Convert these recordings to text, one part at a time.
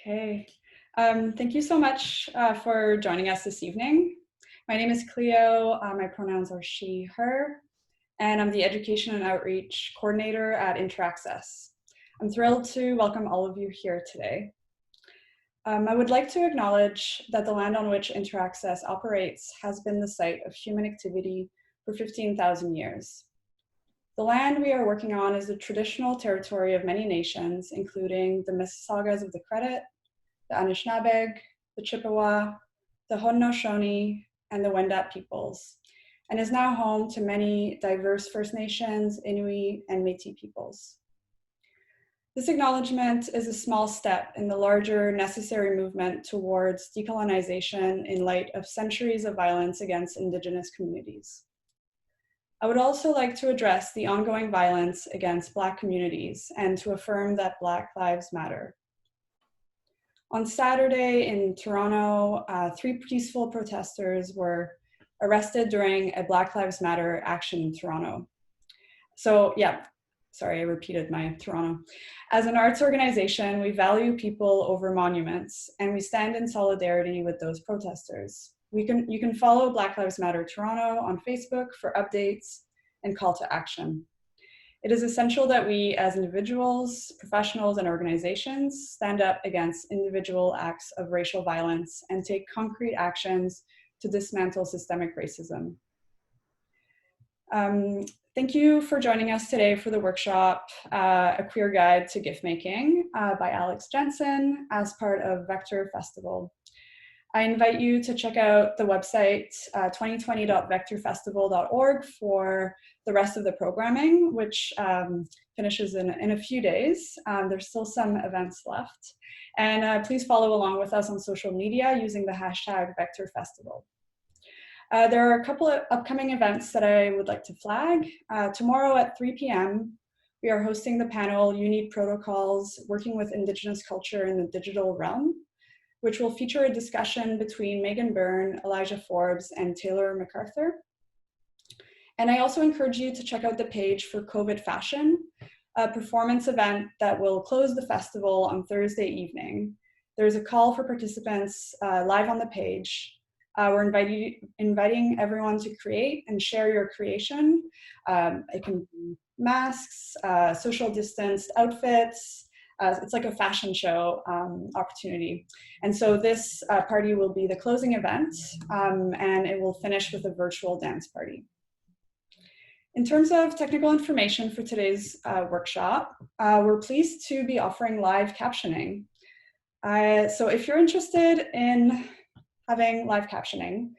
Okay. Thank you so much for joining us this evening. My name is Cleo. My pronouns are she, her, and I'm the Education and Outreach Coordinator at Interaccess. I'm thrilled to welcome all of you here today. I would like to acknowledge that the land on which Interaccess operates has been the site of human activity for 15,000 years. The land we are working on is the traditional territory of many nations, including the Mississaugas of the Credit, the Anishinabeg, the Chippewa, the Haudenosaunee, and the Wendat peoples, and is now home to many diverse First Nations, Inuit, and Métis peoples. This acknowledgement is a small step in the larger necessary movement towards decolonization in light of centuries of violence against Indigenous communities. I would also like to address the ongoing violence against Black communities and to affirm that Black lives matter. On Saturday in Toronto, 3 peaceful protesters were arrested during a Black Lives Matter action in Toronto. So yeah, sorry, I repeated my Toronto. As an arts organization, we value people over monuments, and we stand in solidarity with those protesters. You can follow Black Lives Matter Toronto on Facebook for updates and call to action. It is essential that we as individuals, professionals, and organizations stand up against individual acts of racial violence and take concrete actions to dismantle systemic racism. Thank you for joining us today for the workshop, A Queer Guide to GIF-making by Alex Jensen as part of Vector Festival. I invite you to check out the website 2020.vectorfestival.org for the rest of the programming, which finishes in a few days. There's still some events left. And please follow along with us on social media using the hashtag #VectorFestival. There are a couple of upcoming events that I would like to flag. Tomorrow at 3 p.m., we are hosting the panel You Need Protocols, Working with Indigenous Culture in the Digital Realm, which will feature a discussion between Megan Byrne, Elijah Forbes, and Taylor MacArthur. And I also encourage you to check out the page for COVID Fashion, a performance event that will close the festival on Thursday evening. There's a call for participants live on the page. We're inviting everyone to create and share your creation. It can be masks, social distanced outfits. It's like a fashion show opportunity. And so this party will be the closing event, and it will finish with a virtual dance party. In terms of technical information for today's workshop, we're pleased to be offering live captioning. So if you're interested in having live captioning,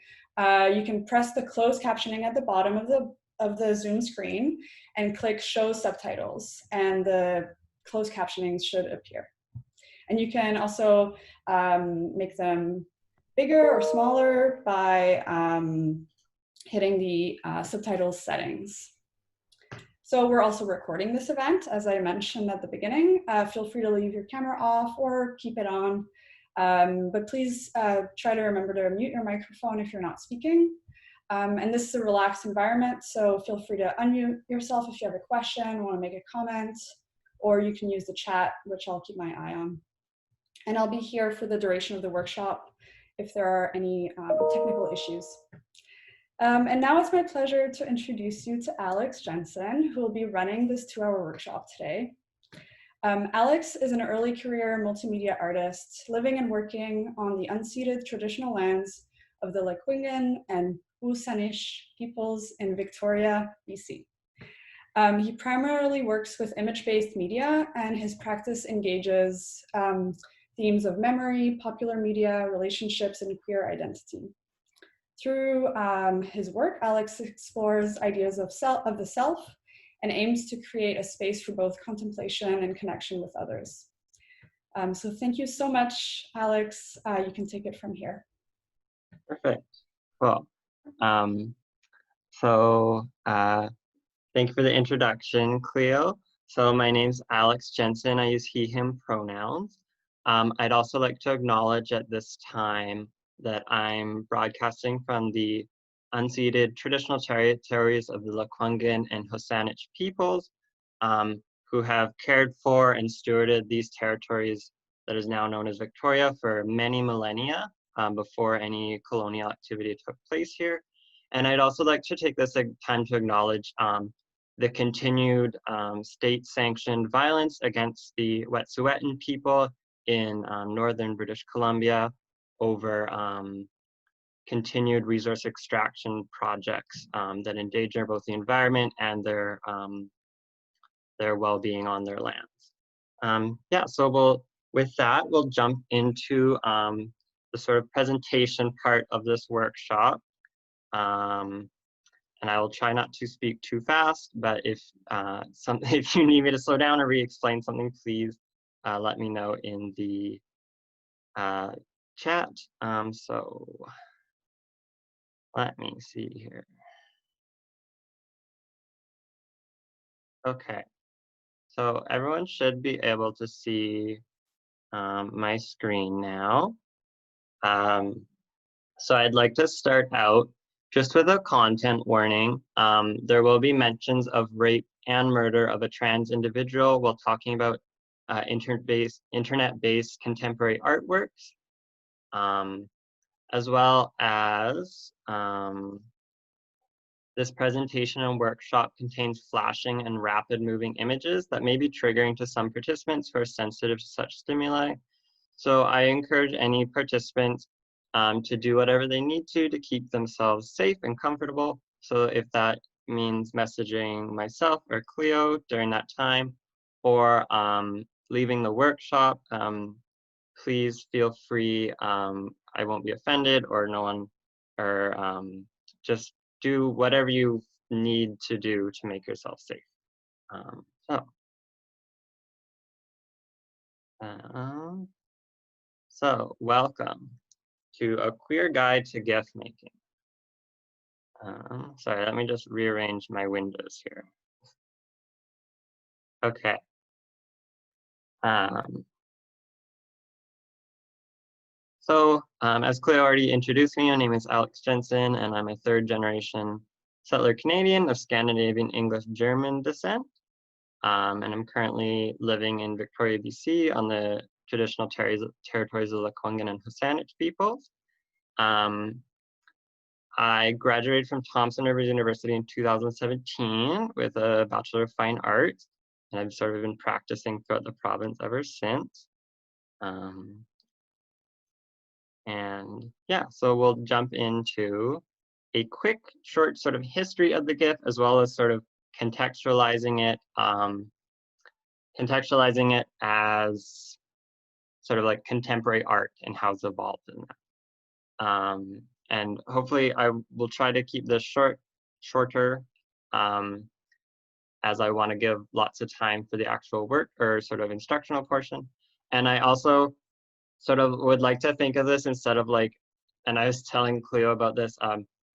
you can press the closed captioning at the bottom of the Zoom screen and click Show Subtitles, and the closed captioning should appear. And you can also make them bigger or smaller by hitting the subtitles settings. So we're also recording this event, as I mentioned at the beginning. Feel free to leave your camera off or keep it on. But please try to remember to mute your microphone if you're not speaking. And this is a relaxed environment, so feel free to unmute yourself if you have a question, want to make a comment, or you can use the chat, which I'll keep my eye on. And I'll be here for the duration of the workshop if there are any technical issues. And now it's my pleasure to introduce you to Alex Jensen, who will be running this 2-hour workshop today. Alex is an early career multimedia artist living and working on the unceded traditional lands of the Lekwungen and W SÁNEĆ peoples in Victoria, BC. He primarily works with image-based media, and his practice engages themes of memory, popular media, relationships, and queer identity. Through his work, Alex explores ideas of the self and aims to create a space for both contemplation and connection with others. So thank you so much, Alex. You can take it from here. Perfect. Cool. Thank you for the introduction, Cleo. So my name's Alex Jensen. I use he, him pronouns. I'd also like to acknowledge at this time that I'm broadcasting from the unceded traditional territories of the Lekwungen and W SÁNEĆ peoples, who have cared for and stewarded these territories that is now known as Victoria for many millennia before any colonial activity took place here. And I'd also like to take this time to acknowledge the continued state-sanctioned violence against the Wet'suwet'en people in northern British Columbia over continued resource extraction projects that endanger both the environment and their well-being on their lands. Yeah, so with that, we'll jump into the sort of presentation part of this workshop. And I will try not to speak too fast, but if if you need me to slow down or re-explain something, please let me know in the chat. So let me see here. Okay, so everyone should be able to see my screen now. So I'd like to start out just with a content warning. There will be mentions of rape and murder of a trans individual while talking about internet-based contemporary artworks, as well as this presentation and workshop contains flashing and rapid moving images that may be triggering to some participants who are sensitive to such stimuli. So I encourage any participants to do whatever they need to keep themselves safe and comfortable. So if that means messaging myself or Cleo during that time, or leaving the workshop, please feel free. I won't be offended, or no one, or just do whatever you need to do to make yourself safe. So welcome to A Queer Guide to GIF Making. Sorry, let me just rearrange my windows here. Okay. So as Cleo already introduced me, my name is Alex Jensen, and I'm a third-generation settler Canadian of Scandanavian-English-German descent. And I'm currently living in Victoria, BC on the traditional territories of Lekwungen and W SÁNEĆ peoples. I graduated from Thompson Rivers University in 2017 with a Bachelor of Fine Arts, and I've sort of been practicing throughout the province ever since. And yeah, so we'll jump into a quick, short sort of history of the GIF, as well as sort of contextualizing it as sort of like contemporary art and how it's evolved in that. And hopefully I will try to keep this shorter, as I want to give lots of time for the actual work or sort of instructional portion. And I also sort of would like to think of this instead of like, and I was telling Cleo about this,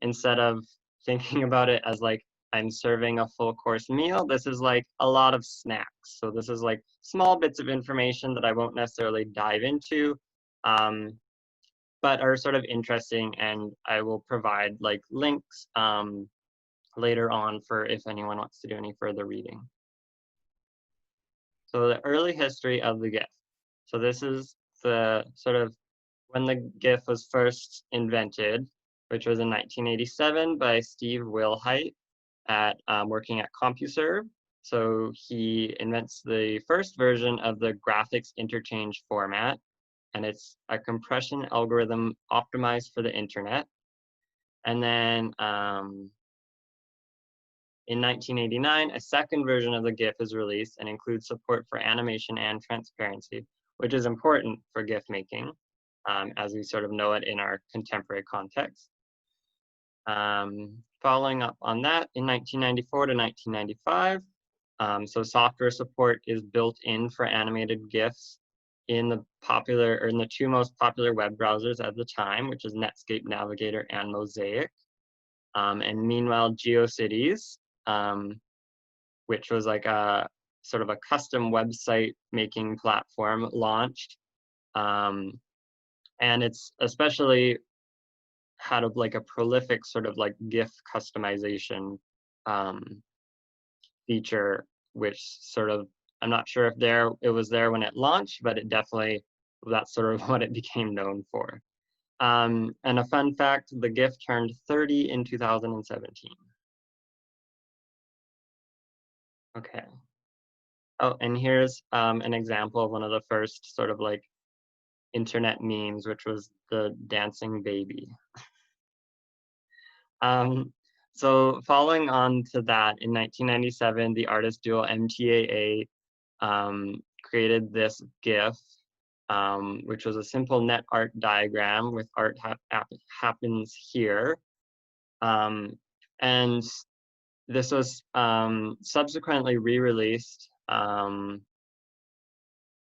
instead of thinking about it as like I'm serving a full course meal, this is like a lot of snacks. So this is like small bits of information that I won't necessarily dive into, but are sort of interesting, and I will provide like links later on for if anyone wants to do any further reading. So the early history of the GIF. So this is the sort of when the GIF was first invented, which was in 1987 by Steve Wilhite at working at CompuServe. So he invents the first version of the graphics interchange format, and it's a compression algorithm optimized for the internet. And then in 1989, a second version of the GIF is released and includes support for animation and transparency, which is important for GIF making, as we sort of know it in our contemporary context. Following up on that, in 1994 to 1995, so software support is built in for animated GIFs in the two most popular web browsers at the time, which is Netscape Navigator and Mosaic. And meanwhile, GeoCities, which was like a sort of a custom website making platform, launched. And it's especially had like a prolific sort of like GIF customization feature, which sort of, I'm not sure if it was there when it launched, but it definitely that's sort of what it became known for. And a fun fact, the GIF turned 30 in 2017. Okay. Oh, and here's an example of one of the first sort of like internet memes, which was the dancing baby. So following on to that, in 1997, the artist duo MTAA created this GIF, which was a simple net art diagram with art happens here. And this was subsequently re-released in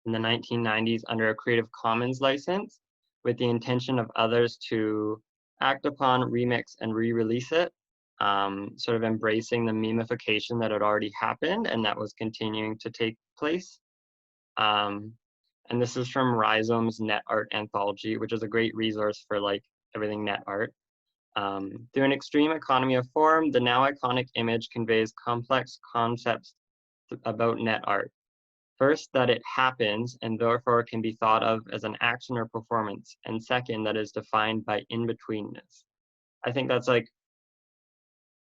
the 1990s under a Creative Commons license with the intention of others to act upon, remix, and re-release it, sort of embracing the memification that had already happened and that was continuing to take place. And this is from Rhizome's Net Art Anthology, which is a great resource for like everything net art. Through an extreme economy of form, the now iconic image conveys complex concepts about net art. First, that it happens and therefore can be thought of as an action or performance. And second, that is defined by in-betweenness. I think that's like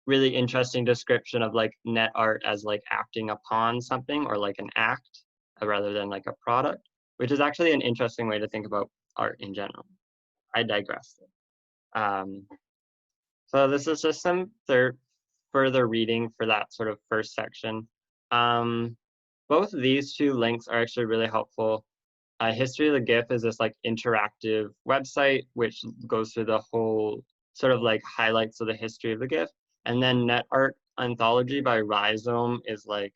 really interesting description of like net art as like acting upon something or like an act rather than like a product, which is actually an interesting way to think about art in general. I digress. So this is just some further reading for that sort of first section. Both of these two links are actually really helpful. History of the GIF is this like interactive website, which goes through the whole sort of like highlights of the history of the GIF. And then Net Art Anthology by Rhizome is like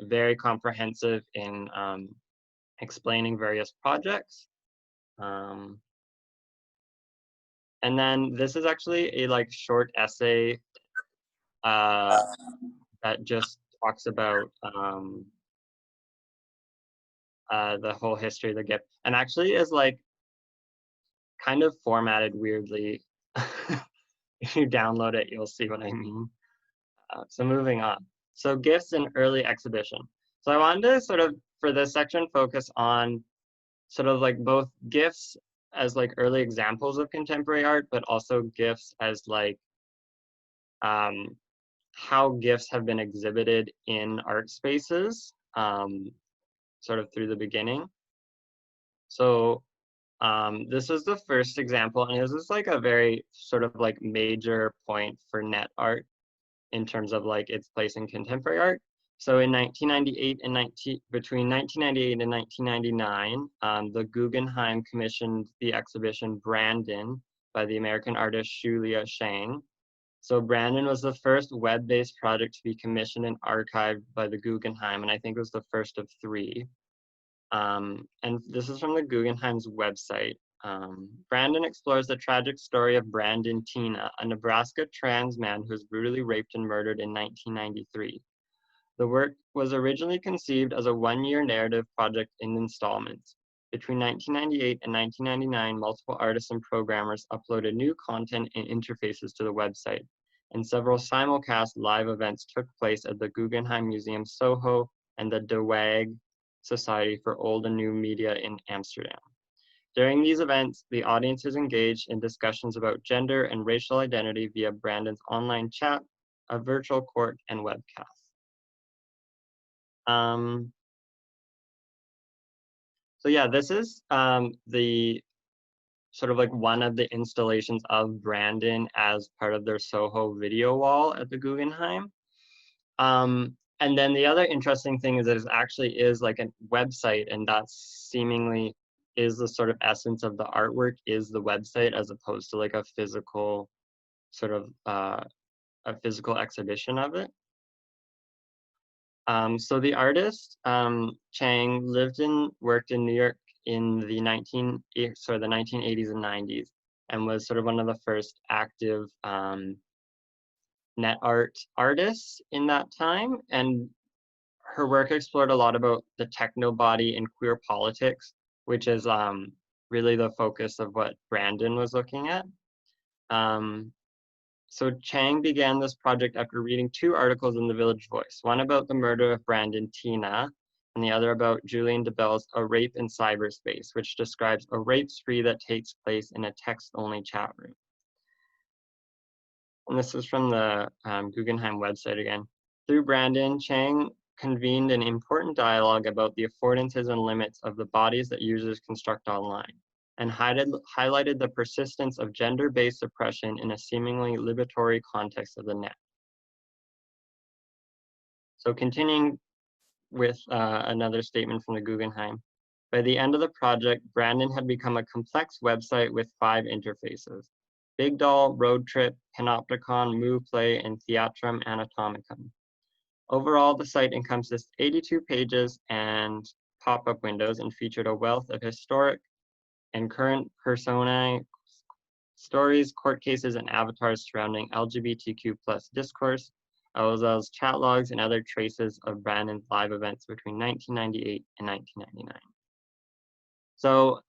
very comprehensive in explaining various projects. And then this is actually a like short essay that just talks about the whole history of the GIF, and actually is like kind of formatted weirdly. If you download it, you'll see what I mean. So moving on. So GIFs in early exhibition. So I wanted to sort of, for this section, focus on sort of like both GIFs as like early examples of contemporary art, but also GIFs as like how GIFs have been exhibited in art spaces, sort of through the beginning. So this was the first example, and this is like a very sort of like major point for net art in terms of like its place in contemporary art. So in 1998 and between 1998 and 1999, the Guggenheim commissioned the exhibition Brandon by the American artist Shulia Shang. So Brandon was the first web-based project to be commissioned and archived by the Guggenheim, and I think it was the first of 3. And this is from the Guggenheim's website. Brandon explores the tragic story of Brandon Tina, a Nebraska trans man who was brutally raped and murdered in 1993. The work was originally conceived as a 1-year narrative project in installments. Between 1998 and 1999, multiple artists and programmers uploaded new content and interfaces to the website, and several simulcast live events took place at the Guggenheim Museum Soho and the De Waag Society for Old and New Media in Amsterdam. During these events, the audience is engaged in discussions about gender and racial identity via Brandon's online chat, a virtual court, and webcast. So yeah, this is the sort of like one of the installations of Brandon as part of their Soho video wall at the Guggenheim. And then the other interesting thing is that it actually is like a website, and that's seemingly is the sort of essence of the artwork is the website as opposed to like a physical sort of a physical exhibition of it. So the artist, Chang, worked in New York in the 1980s and 90s, and was sort of one of the first active net art artists in that time. And her work explored a lot about the techno body and queer politics, which is really the focus of what Brandon was looking at. So Chang began this project after reading 2 articles in the Village Voice, one about the murder of Brandon Tina and the other about Julian DeBell's A Rape in Cyberspace, which describes a rape spree that takes place in a text-only chat room. And this is from the Guggenheim website again. Through Brandon, Chang convened an important dialogue about the affordances and limits of the bodies that users construct online, and highlighted the persistence of gender-based oppression in a seemingly liberatory context of the net. So continuing with another statement from the Guggenheim. By the end of the project, Brandon had become a complex website with 5 interfaces: Big Doll, Road Trip, Panopticon, Move Play, and Theatrum Anatomicum. Overall, the site encompassed 82 pages and pop-up windows and featured a wealth of historic and current personae, stories, court cases, and avatars surrounding LGBTQ+ discourse, as well as chat logs and other traces of Brandon's live events between 1998 and 1999. So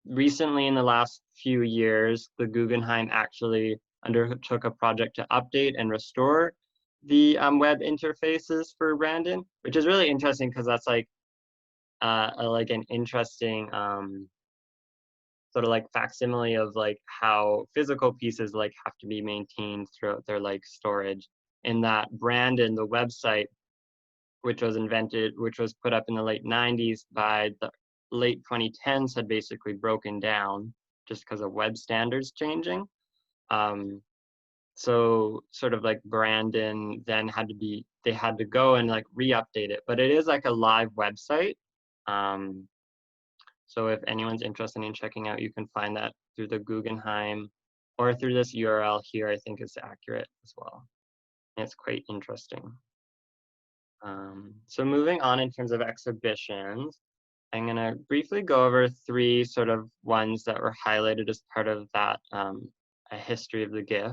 recently, in the last few years, the Guggenheim actually undertook a project to update and restore the web interfaces for Brandon, which is really interesting because that's like an interesting sort of like facsimile of like how physical pieces like have to be maintained throughout their like storage. In that Brandon, the website, which was put up in the late 90s, by the late 2010s had basically broken down just because of web standards changing. So sort of like Brandon then they had to go and like re-update it, but it is like a live website. So if anyone's interested in checking out, you can find that through the Guggenheim or through this URL here. I think it's accurate as well. And it's quite interesting. So moving on in terms of exhibitions, I'm gonna briefly go over 3 sort of ones that were highlighted as part of that a history of the GIF.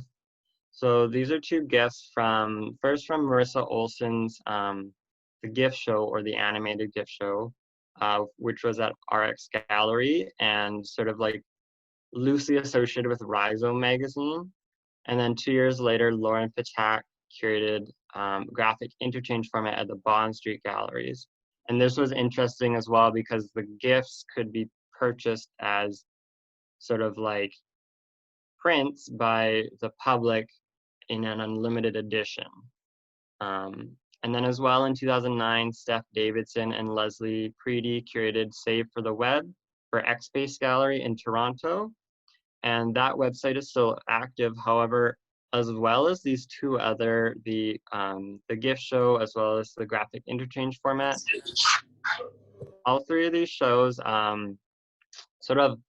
So these are 2 GIFs first from Marissa Olson's the GIF show, or the animated GIF show, which was at RX Gallery and sort of like loosely associated with Rhizome magazine. And then 2 years later, Lauren Pachak curated graphic interchange format at the Bond Street Galleries. And this was interesting as well because the GIFs could be purchased as sort of like prints by the public in an unlimited edition. And then as well in 2009, Steph Davidson and Leslie Preedy curated Save for the Web for X-Space Gallery in Toronto. And that website is still active. However, as well as these 2 other, the GIF show, as well as the graphic interchange format, all 3 of these shows sort of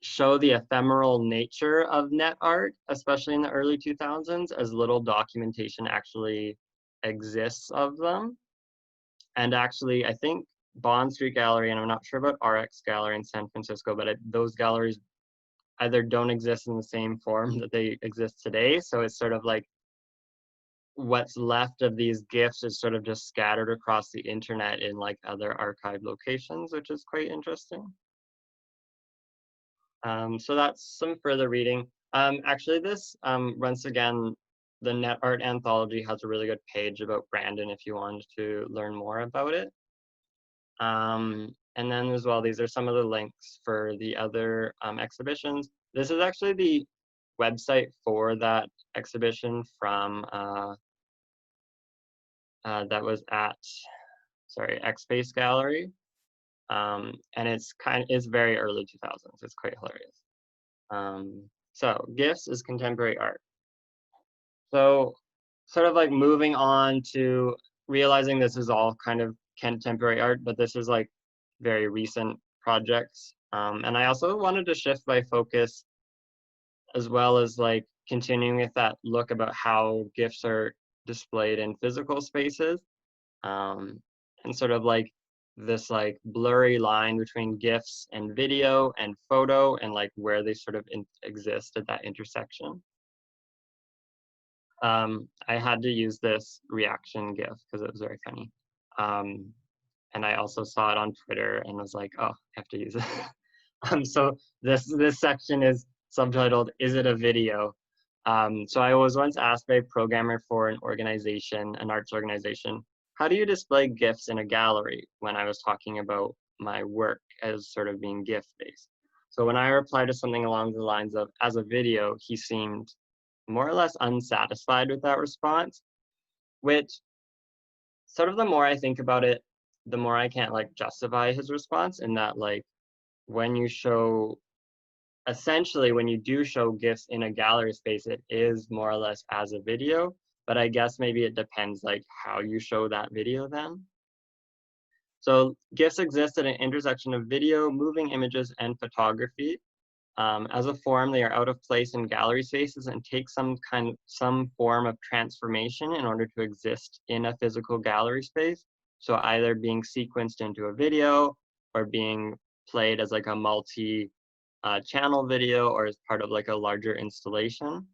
show the ephemeral nature of net art, especially in the early 2000s, as little documentation actually exists of them. And actually, I think Bond Street Gallery, and I'm not sure about RX Gallery in San Francisco, but those galleries either don't exist in the same form that they exist today. So it's sort of like what's left of these GIFs is sort of just scattered across the internet in like other archive locations, which is quite interesting. So that's some further reading. Actually, this, once again, the Net Art Anthology has a really good page about Brandon if you wanted to learn more about it. And then as well, these are some of the links for the other exhibitions. This is actually the website for that exhibition from, that was at, X-Space Gallery. And it's very early 2000s. It's quite hilarious. So GIFs is contemporary art. So sort of like moving on to realizing this is all kind of contemporary art, but this is like very recent projects. And I also wanted to shift my focus as well as like continuing with that look about how GIFs are displayed in physical spaces. And sort of like this like blurry line between GIFs and video and photo and like where they sort of exist at that intersection. I had to use this reaction GIF because it was very funny. And I also saw it on Twitter and was like, oh, I have to use it. So this section is subtitled, "Is it a video?" So I was once asked by a programmer for an organization, an arts organization, how do you display GIFs in a gallery when I was talking about my work as sort of being GIF-based? So when I replied to something along the lines of, as a video, he seemed more or less unsatisfied with that response, which sort of the more I think about it, the more I can't like justify his response in that like when you show, essentially when you do show GIFs in a gallery space, it is more or less as a video, but I guess maybe it depends like how you show that video then. So GIFs exist at an intersection of video, moving images, and photography. As a form, they are out of place in gallery spaces and take some form of transformation in order to exist in a physical gallery space. So either being sequenced into a video or being played as like a multi-channel video or as part of like a larger installation.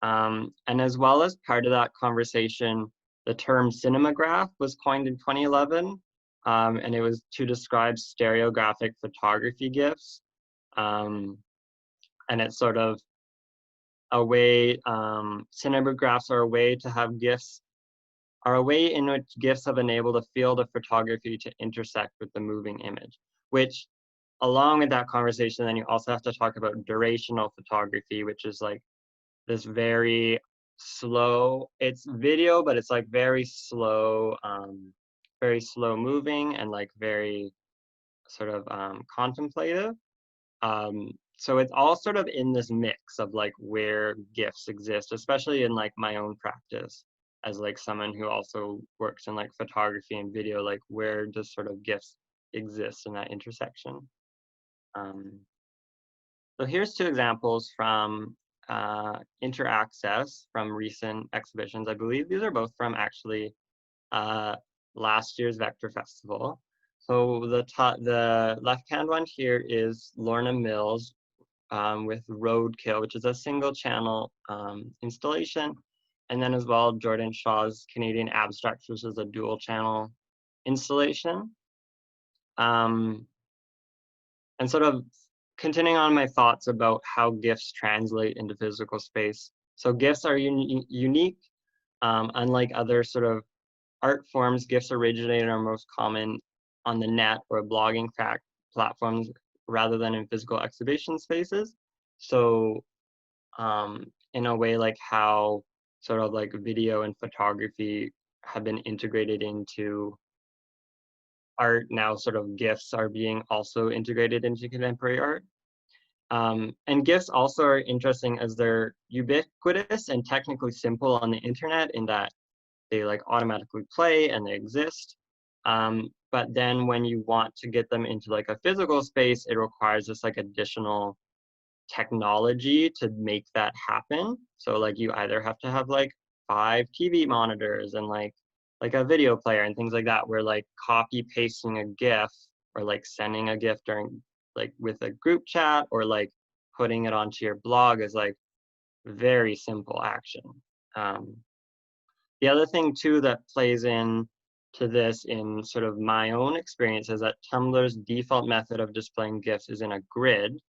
And as well as part of that conversation, the term cinematograph was coined in 2011, and it was to describe stereographic photography GIFs. And it's sort of a way, cinemagraphs are a way to have GIFs, are a way in which GIFs have enabled a field of photography to intersect with the moving image, which along with that conversation, then you also have to talk about durational photography, which is like this very slow, it's video, but it's like very slow moving and like very sort of contemplative. So it's all sort of in this mix of like where GIFs exist, especially in like my own practice as like someone who also works in like photography and video, like where does sort of GIFs exist in that intersection? So here's two examples from Interaccess from recent exhibitions. I believe these are both from actually last year's Vector Festival. So the left-hand one here is Lorna Mills with Roadkill, which is a single channel installation. And then as well, Jordan Shaw's Canadian Abstracts, which is a dual channel installation. And sort of continuing on my thoughts about how GIFs translate into physical space. So GIFs are unique. Unlike other sort of art forms, GIFs originate and are most common on the net or blogging platforms rather than in physical exhibition spaces. So in a way like how sort of like video and photography have been integrated into art, now sort of GIFs are being also integrated into contemporary art. And GIFs also are interesting as they're ubiquitous and technically simple on the internet in that they like automatically play and they exist. But then when you want to get them into like a physical space, it requires this like additional technology to make that happen. So like you either have to have like 5 TV monitors and like a video player and things like that, where like copy pasting a GIF or like sending a GIF during like with a group chat or like putting it onto your blog is like very simple action. The other thing too that plays in to this in sort of my own experience is that Tumblr's default method of displaying GIFs is in a grid.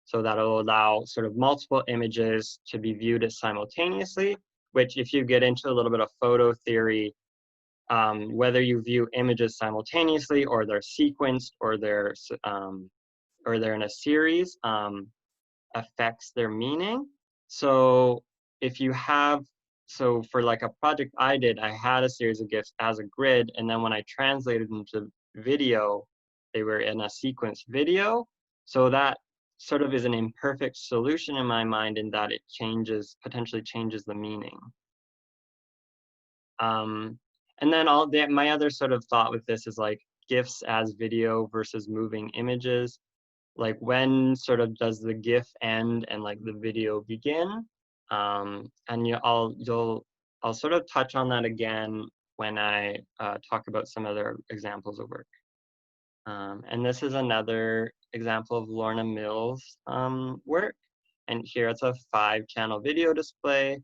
So that'll allow sort of multiple images to be viewed as simultaneously, which if you get into a little bit of photo theory, whether you view images simultaneously or they're sequenced or they're in a series, affects their meaning. So if you have, so for like a project I did, I had a series of GIFs as a grid, and then when I translated them to video, they were in a sequence video. So that sort of is an imperfect solution in my mind in that it potentially changes the meaning. And then my other sort of thought with this is like GIFs as video versus moving images. Like when sort of does the GIF end and like the video begin? And I'll sort of touch on that again when I talk about some other examples of work. And this is another example of Lorna Mills' work. And here it's a 5-channel video display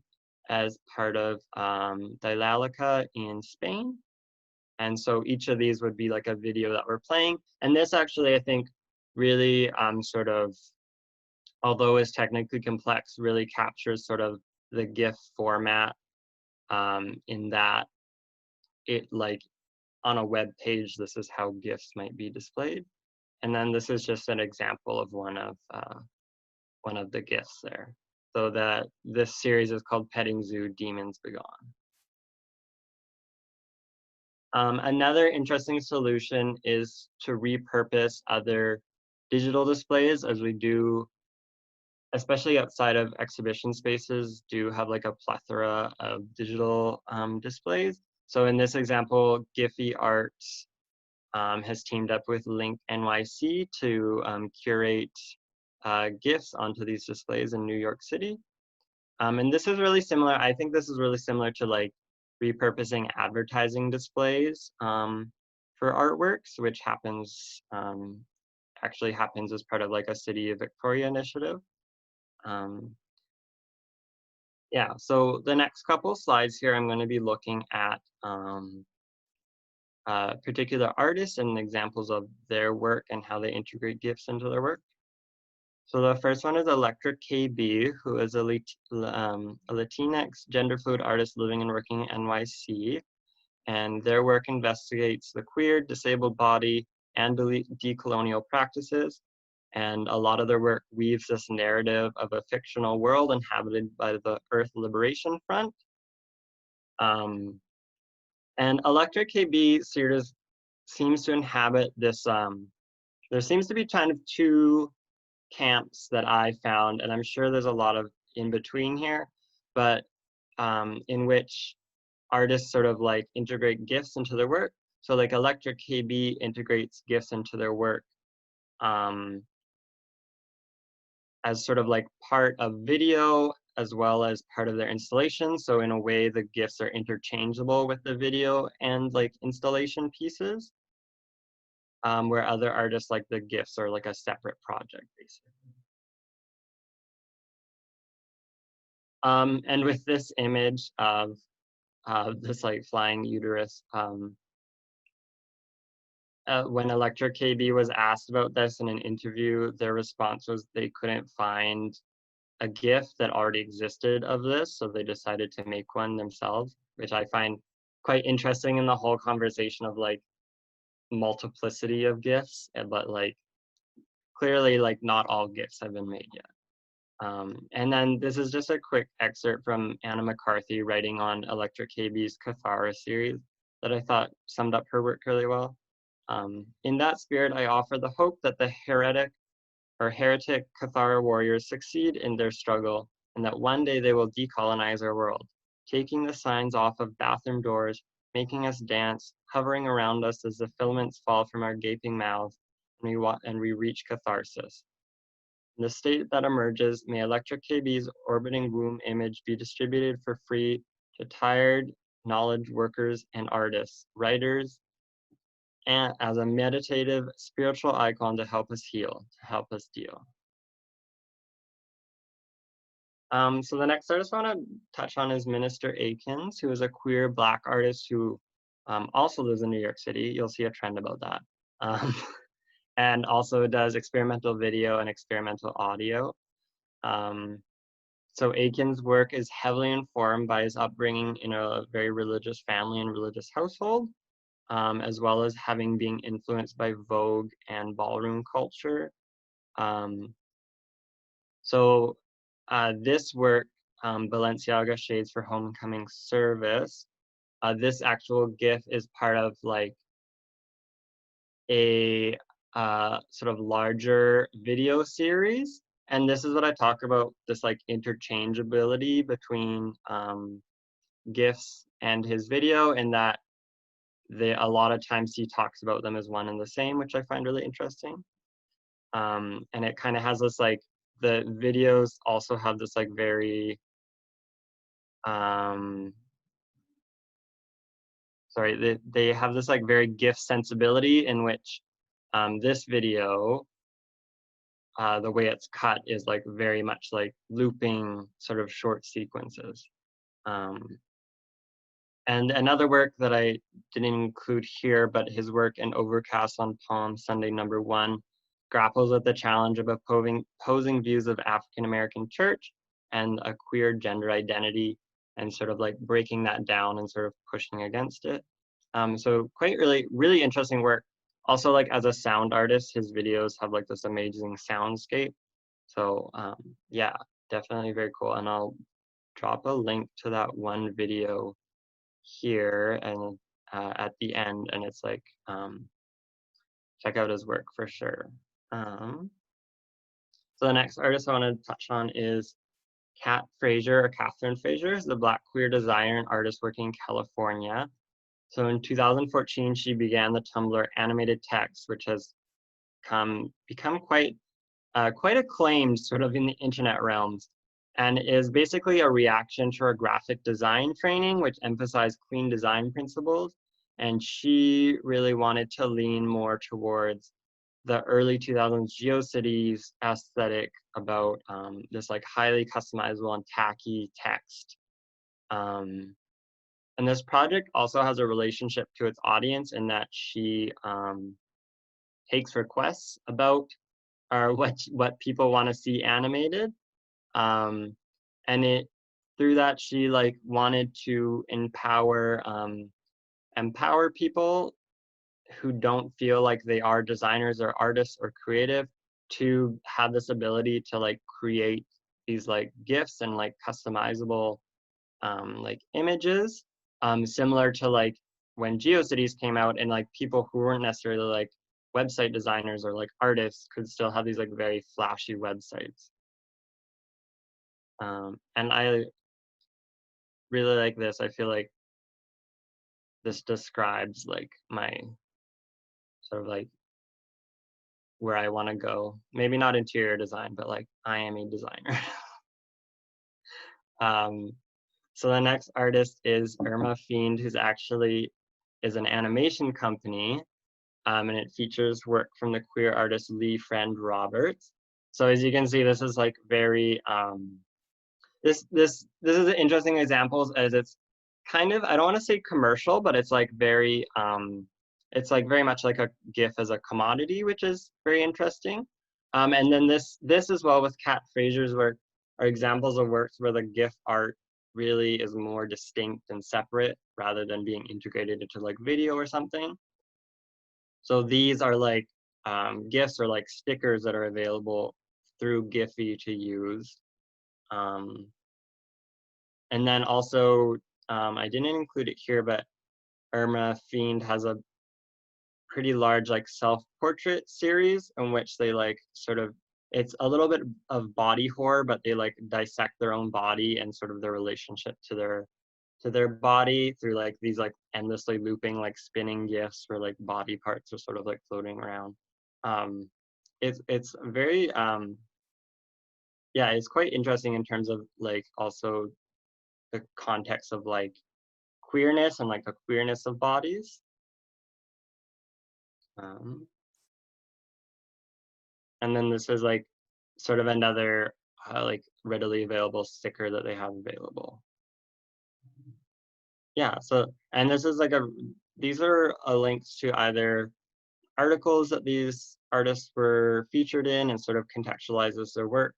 as part of Dilalika in Spain. And so each of these would be like a video that we're playing. And this actually, I think, really sort of, although is technically complex, really captures sort of the GIF format in that it like on a web page, this is how GIFs might be displayed. And then this is just an example of one of the GIFs there. So that this series is called Petting Zoo, Demons Begone. Another interesting solution is to repurpose other digital displays, as we do, especially outside of exhibition spaces, do have like a plethora of digital displays. So in this example, Giphy Arts has teamed up with Link NYC to curate GIFs onto these displays in New York City. And this is really similar. I think this is really similar to like repurposing advertising displays for artworks, which happens actually happens as part of like a City of Victoria initiative. Yeah, so the next couple slides here, I'm going to be looking at particular artists and examples of their work and how they integrate GIFs into their work. So the first one is Electric KB, who is a Latinx gender fluid artist living and working in NYC. And their work investigates the queer, disabled body and decolonial practices. And a lot of their work weaves this narrative of a fictional world inhabited by the Earth Liberation Front. And Electric KB seems to inhabit this, there seems to be kind of two camps that I found, and I'm sure there's a lot of in between here, but in which artists sort of like integrate GIFs into their work. So like Electric KB integrates GIFs into their work as sort of like part of video as well as part of their installation. So in a way, the GIFs are interchangeable with the video and like installation pieces, where other artists like the GIFs are like a separate project, basically. And with this image of this like flying uterus, when Electric KB was asked about this in an interview, their response was they couldn't find a GIF that already existed of this, so they decided to make one themselves, which I find quite interesting in the whole conversation of like multiplicity of GIFs, but like clearly like not all GIFs have been made yet. And then this is just a quick excerpt from Anna McCarthy writing on Electric KB's Cathara series that I thought summed up her work really well. In that spirit, I offer the hope that the heretic Cathara warriors succeed in their struggle, and that one day they will decolonize our world, taking the signs off of bathroom doors, making us dance, hovering around us as the filaments fall from our gaping mouths, and we reach catharsis. In the state that emerges, may Electric KB's orbiting womb image be distributed for free to tired knowledge workers and artists, writers, and as a meditative spiritual icon to help us heal, to help us deal. So the next artist I want to touch on is Minister Akins, who is a queer Black artist who also lives in New York City. You'll see a trend about that. And also does experimental video and experimental audio. So Akins' work is heavily informed by his upbringing in a very religious family and religious household, as well as having been influenced by Vogue and ballroom culture. This work, Balenciaga Shades for Homecoming Service, this actual GIF is part of like a sort of larger video series. And this is what I talk about, this like interchangeability between GIFs and his video, in that a lot of times he talks about them as one and the same, which I find really interesting. And it kind of has this like, the videos also have this like very, they have this like very GIF sensibility in which this video, the way it's cut is like very much like looping sort of short sequences. And another work that I didn't include here, but his work in Overcast on Palm Sunday #1 grapples with the challenge of opposing views of African-American church and a queer gender identity, and sort of like breaking that down and sort of pushing against it. So quite really interesting work. Also, like as a sound artist, his videos have like this amazing soundscape. So yeah, definitely very cool. And I'll drop a link to that one video here and at the end, and it's like check out his work for sure. So the next artist I want to touch on is Kat Fraser, or Catherine Fraser, is the Black queer designer and artist working in California. So in 2014, she began the Tumblr animated text, which has become quite acclaimed sort of in the internet realms, and is basically a reaction to her graphic design training, which emphasized clean design principles. And she really wanted to lean more towards the early 2000s GeoCities aesthetic about this like highly customizable and tacky text. And this project also has a relationship to its audience in that she takes requests about what people want to see animated. And through that, she like wanted to empower people who don't feel like they are designers or artists or creative to have this ability to like create these like GIFs and like customizable like images, similar to like when GeoCities came out, and like people who weren't necessarily like website designers or like artists could still have these like very flashy websites. And I really like this. I feel like this describes like my sort of like where I want to go. Maybe not interior design, but like I am a designer. So the next artist is Irma Fiend, who's actually is an animation company, and it features work from the queer artist Lee Friend Roberts. So as you can see, this is like very this is an interesting example, as it's kind of, I don't want to say commercial, but it's like very much like a GIF as a commodity, which is very interesting. And then this as well with Kat Fraser's work are examples of works where the GIF art really is more distinct and separate rather than being integrated into like video or something. So these are like GIFs or like stickers that are available through Giphy to use. And then also, I didn't include it here, but Irma Fiend has a pretty large like self-portrait series in which they like sort of, it's a little bit of body horror, but they like dissect their own body and sort of their relationship to their body through like these like endlessly looping like spinning GIFs where like body parts are sort of like floating around. It's very yeah, it's quite interesting in terms of like also the context of like queerness and like the queerness of bodies. And then this is like sort of another like readily available sticker that they have available. Yeah, so, and this is like these are links to either articles that these artists were featured in and sort of contextualizes their work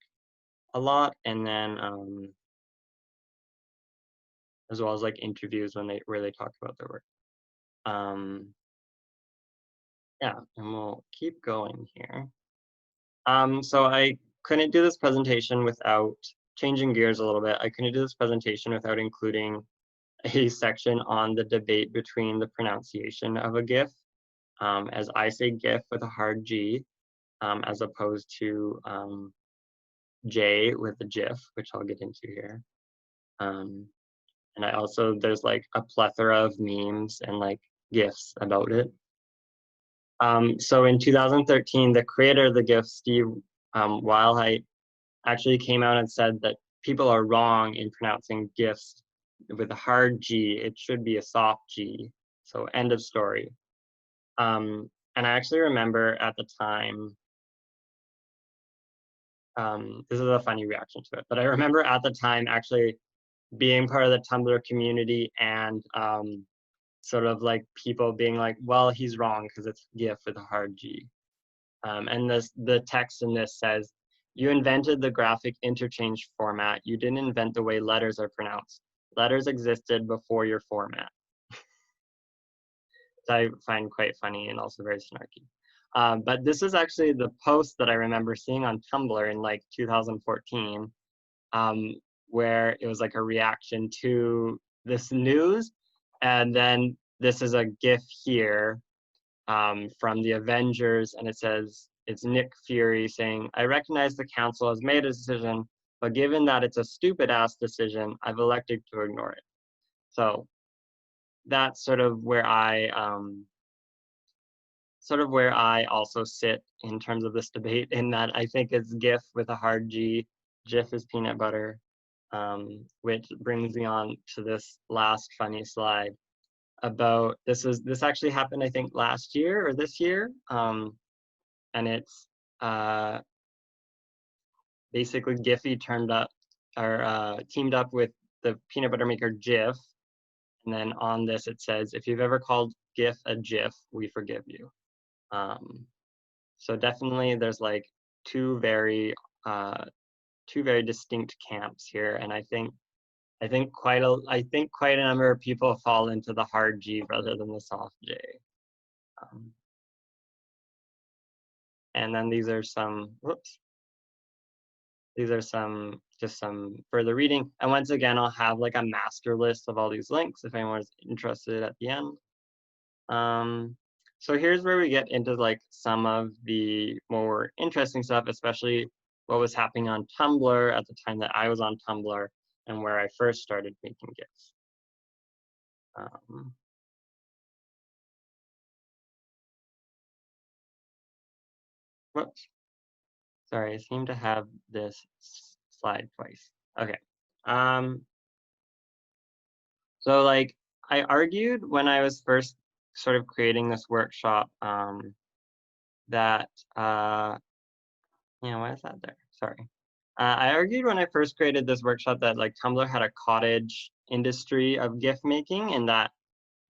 a lot, and then as well as like interviews where they talk about their work. Yeah, and we'll keep going here. So I couldn't do this presentation without changing gears a little bit. I couldn't do this presentation without including a section on the debate between the pronunciation of a GIF, as I say GIF with a hard G, as opposed to J with a GIF, which I'll get into here. And I also, there's like a plethora of memes and like GIFs about it. So in 2013, the creator of the GIF, Steve Wilhite, actually came out and said that people are wrong in pronouncing GIFs with a hard G. It should be a soft G. So end of story. And I actually remember at the time, this is a funny reaction to it, but I remember at the time actually being part of the Tumblr community and sort of like people being like, well, he's wrong because it's GIF with a hard G. And the text in this says, you invented the graphic interchange format. You didn't invent the way letters are pronounced. Letters existed before your format. I find quite funny and also very snarky. But this is actually the post that I remember seeing on Tumblr in like 2014, where it was like a reaction to this news. And then this is a GIF here from the Avengers, and it says, it's Nick Fury saying, "I recognize the council has made a decision, but given that it's a stupid ass decision, I've elected to ignore it." So that's sort of where I also sit in terms of this debate, in that I think it's GIF with a hard G. GIF is peanut butter, which brings me on to this last funny slide about this actually happened, I think, last year or this year, and it's basically Giphy teamed up with the peanut butter maker Jif, and then on this it says, "If you've ever called GIF a GIF, we forgive you." So definitely there's like two very distinct camps here, and I think quite a number of people fall into the hard G rather than the soft J. And then these are some just some further reading. And once again, I'll have like a master list of all these links if anyone's interested at the end. So here's where we get into like some of the more interesting stuff, especially what was happening on Tumblr at the time that I was on Tumblr and where I first started making GIFs. Whoops. Sorry, I seem to have this slide twice. Okay. So like I argued when I was first sort of creating this workshop that, why is that there? Sorry. I argued when I first created this workshop that like Tumblr had a cottage industry of GIF making, and that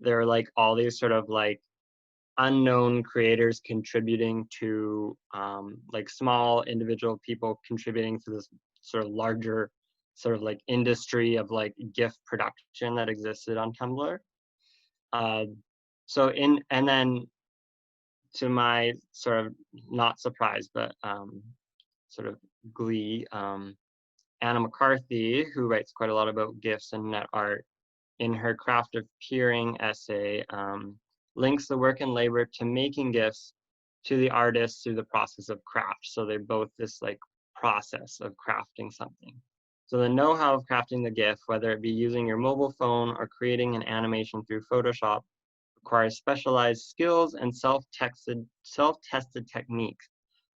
there are like all these sort of like unknown creators contributing to like small individual people contributing to this sort of larger sort of like industry of like GIF production that existed on Tumblr. And then to my sort of not surprise, but sort of glee, Anna McCarthy, who writes quite a lot about GIFs and net art, in her Craft of Peering essay, links the work and labor to making GIFs to the artist through the process of craft. So they're both this like process of crafting something. So the know-how of crafting the GIF, whether it be using your mobile phone or creating an animation through Photoshop, requires specialized skills and self-tested techniques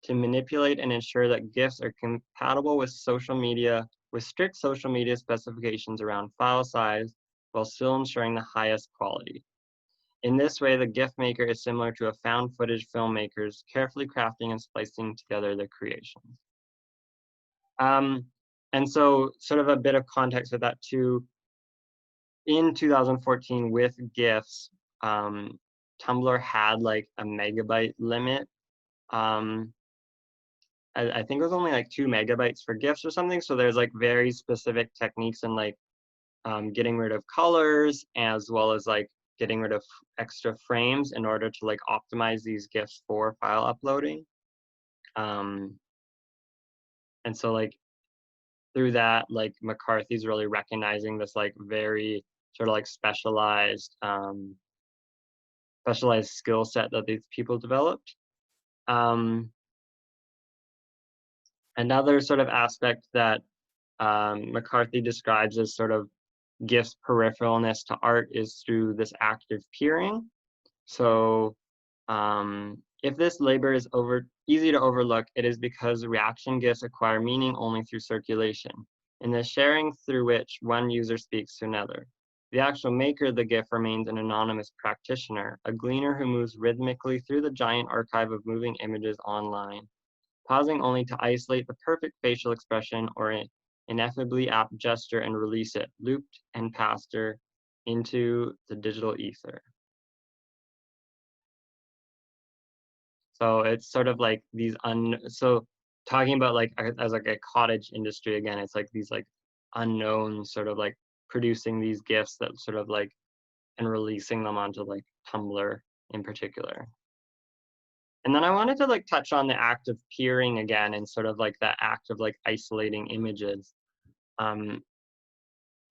to manipulate and ensure that GIFs are compatible with strict social media specifications around file size, while still ensuring the highest quality. In this way, the GIF maker is similar to a found footage filmmakers carefully crafting and splicing together their creations. And so sort of a bit of context with that too. In 2014 with GIFs, Tumblr had like a megabyte limit. I think it was only like 2 megabytes for GIFs or something. So there's like very specific techniques in like getting rid of colors, as well as like getting rid of extra frames in order to like optimize these GIFs for file uploading. And so like through that, like McCarthy's really recognizing this like very sort of like specialized skill set that these people developed. Another sort of aspect that McCarthy describes as sort of GIF's peripheralness to art is through this active peering. So if this labor is easy to overlook, it is because reaction GIFs acquire meaning only through circulation, in the sharing through which one user speaks to another. The actual maker of the GIF remains an anonymous practitioner, a gleaner who moves rhythmically through the giant archive of moving images online, pausing only to isolate the perfect facial expression or an ineffably apt gesture and release it, looped and passed her into the digital ether. So it's sort of like these so talking about like as like a cottage industry again, it's like these like unknown sort of like producing these GIFs that sort of like and releasing them onto like Tumblr in particular. And then I wanted to like touch on the act of peering again and sort of like that act of like isolating images.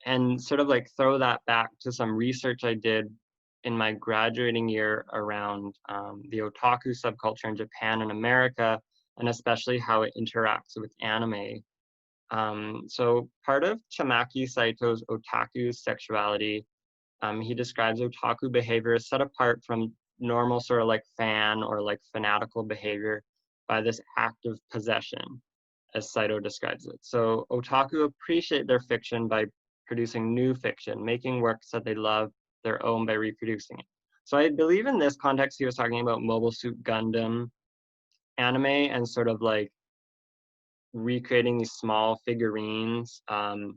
And sort of like throw that back to some research I did in my graduating year around the otaku subculture in Japan and America, and especially how it interacts with anime. So part of Tamaki Saito's otaku sexuality, he describes otaku behavior as set apart from normal sort of like fan or like fanatical behavior by this act of possession, as Saito describes it. So otaku appreciate their fiction by producing new fiction, making works that they love their own by reproducing it. So I believe in this context, he was talking about Mobile Suit Gundam anime and sort of like recreating these small figurines and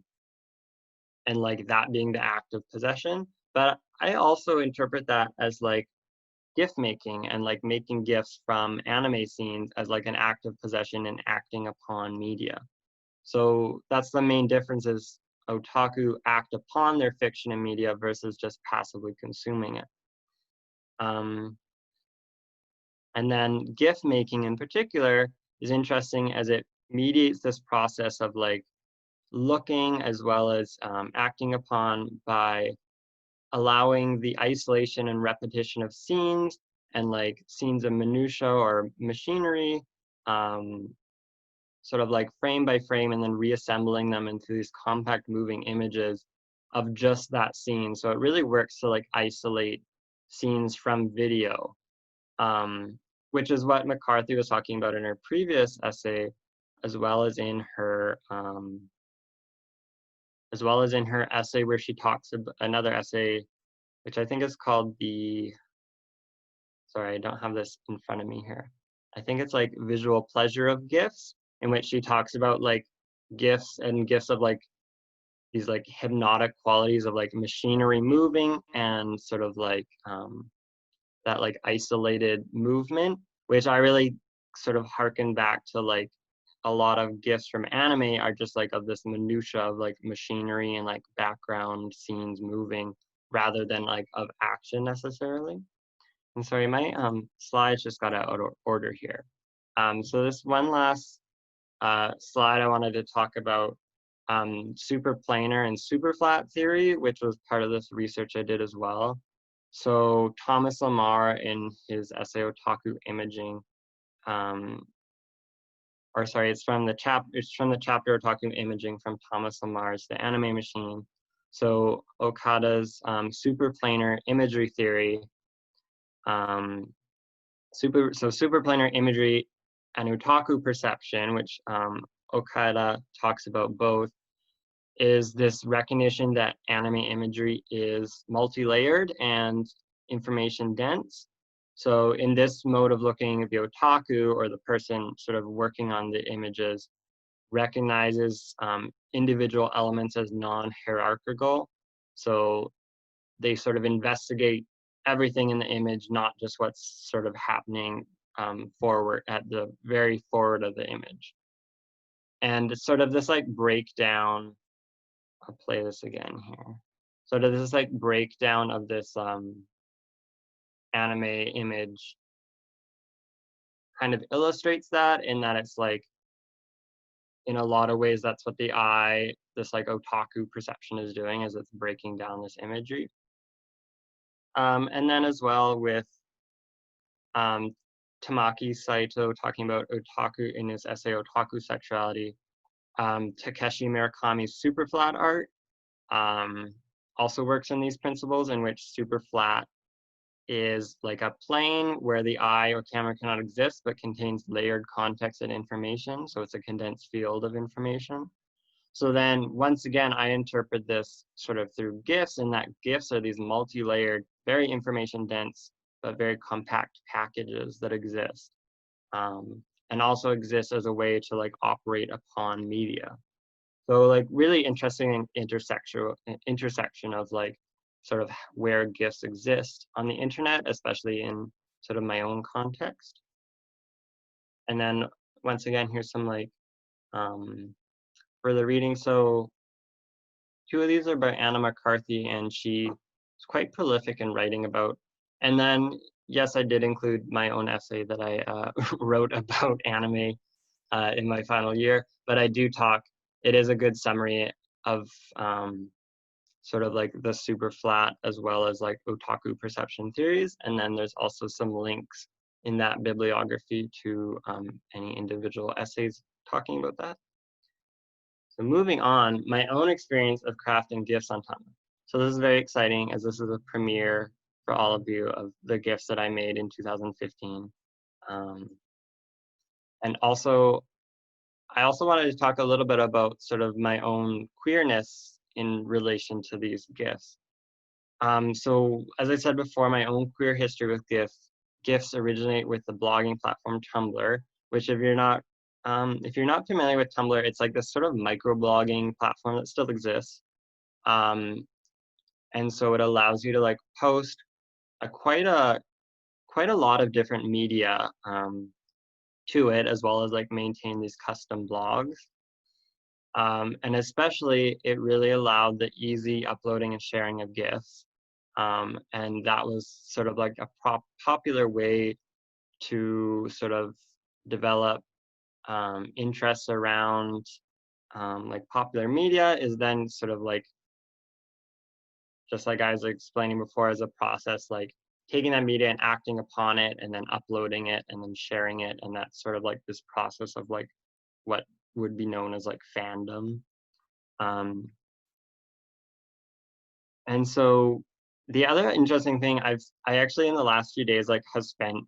like that being the act of possession. But I also interpret that as like GIF making and like making GIFs from anime scenes as like an act of possession and acting upon media. So that's the main difference is otaku act upon their fiction and media versus just passively consuming it. And then GIF making in particular is interesting as it mediates this process of like looking as well as acting upon by allowing the isolation and repetition of scenes and like scenes of minutia or machinery, sort of like frame by frame and then reassembling them into these compact moving images of just that scene. So it really works to like isolate scenes from video, which is what McCarthy was talking about in her previous essay, as well as in her essay where she talks about another essay, which I think is called sorry, I don't have this in front of me here. I think it's like visual pleasure of GIFs, in which she talks about like GIFs and GIFs of like these like hypnotic qualities of like machinery moving and sort of like that like isolated movement, which I really sort of harken back to like a lot of GIFs from anime are just like of this minutia of like machinery and like background scenes moving rather than like of action necessarily. And sorry, my slides just got out of order here. So this one last slide I wanted to talk about superplanar and superflat theory, which was part of this research I did as well. So Thomas Lamar in his essay Otaku Imaging, it's from the chapter Otaku Imaging from Thomas Lamar's The Anime Machine. So Okada's superplanar imagery theory, superplanar imagery and otaku perception, which Okada talks about both, is this recognition that anime imagery is multi-layered and information dense. So in this mode of looking, the otaku or the person sort of working on the images recognizes individual elements as non-hierarchical. So they sort of investigate everything in the image, not just what's sort of happening forward at the very forward of the image. And sort of this like breakdown, I'll play this again here. So there's this like breakdown of this anime image kind of illustrates that in that it's like, in a lot of ways, that's what the eye, this like otaku perception is doing, as it's breaking down this imagery. And then as well with Tamaki Saito talking about otaku in his essay Otaku Sexuality, Takeshi Murakami's superflat art also works on these principles, in which superflat is like a plane where the eye or camera cannot exist but contains layered context and information. So it's a condensed field of information. So then once again, I interpret this sort of through GIFs, and that GIFs are these multi-layered, very information dense, but very compact packages that exist. And also exist as a way to like operate upon media. So like really interesting intersection of like sort of where GIFs exist on the internet, especially in sort of my own context. And then once again, here's some like further reading. So two of these are by Anna McCarthy, and she is quite prolific in writing about. And then yes, I did include my own essay that I wrote about anime in my final year, but I do talk, it is a good summary of sort of like the super flat as well as like otaku perception theories. And then there's also some links in that bibliography to any individual essays talking about that. So moving on, my own experience of crafting GIFs on Tumblr. So this is very exciting as this is a premiere for all of you of the GIFs that I made in 2015. And also, I also wanted to talk a little bit about sort of my own queerness in relation to these GIFs. So as I said before, my own queer history with GIFs originate with the blogging platform Tumblr, which if you're not familiar with Tumblr, it's like this sort of microblogging platform that still exists. And so it allows you to like post quite a lot of different media to it, as well as like maintain these custom blogs. And especially, it really allowed the easy uploading and sharing of GIFs. And that was sort of like a popular way to sort of develop interests around like popular media, is then sort of like, just like I was explaining before, as a process, like taking that media and acting upon it and then uploading it and then sharing it. And that's sort of like this process of like what would be known as like fandom. And so the other interesting thing I actually in the last few days like have spent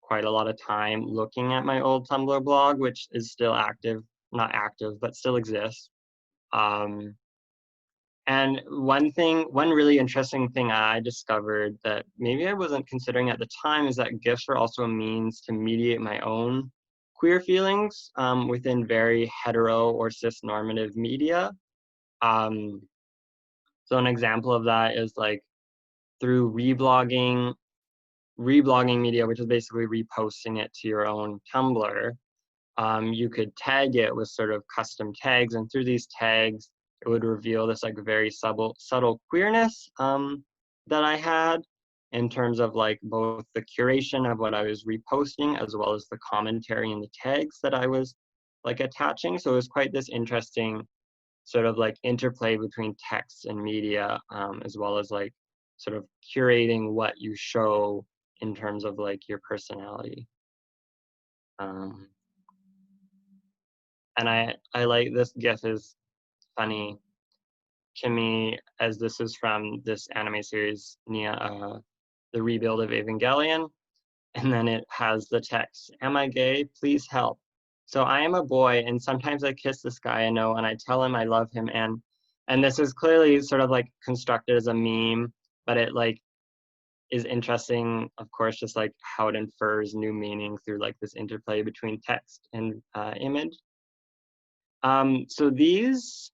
quite a lot of time looking at my old Tumblr blog, which is still active, not active, but still exists. And one really interesting thing I discovered that maybe I wasn't considering at the time is that GIFs are also a means to mediate my own queer feelings within very hetero or cis-normative media. So an example of that is like through reblogging media, which is basically reposting it to your own Tumblr. You could tag it with sort of custom tags, and through these tags, it would reveal this like very subtle queerness that I had in terms of like both the curation of what I was reposting as well as the commentary and the tags that I was like attaching. So it was quite this interesting sort of like interplay between text and media, as well as like sort of curating what you show in terms of like your personality. And I like this GIF is funny to me, as this is from this anime series, Nia, The Rebuild of Evangelion. And then it has the text, "Am I gay? Please help. So I am a boy, and sometimes I kiss this guy I know, and I tell him I love him." And this is clearly sort of like constructed as a meme, but it like is interesting, of course, just like how it infers new meaning through like this interplay between text and image. So these,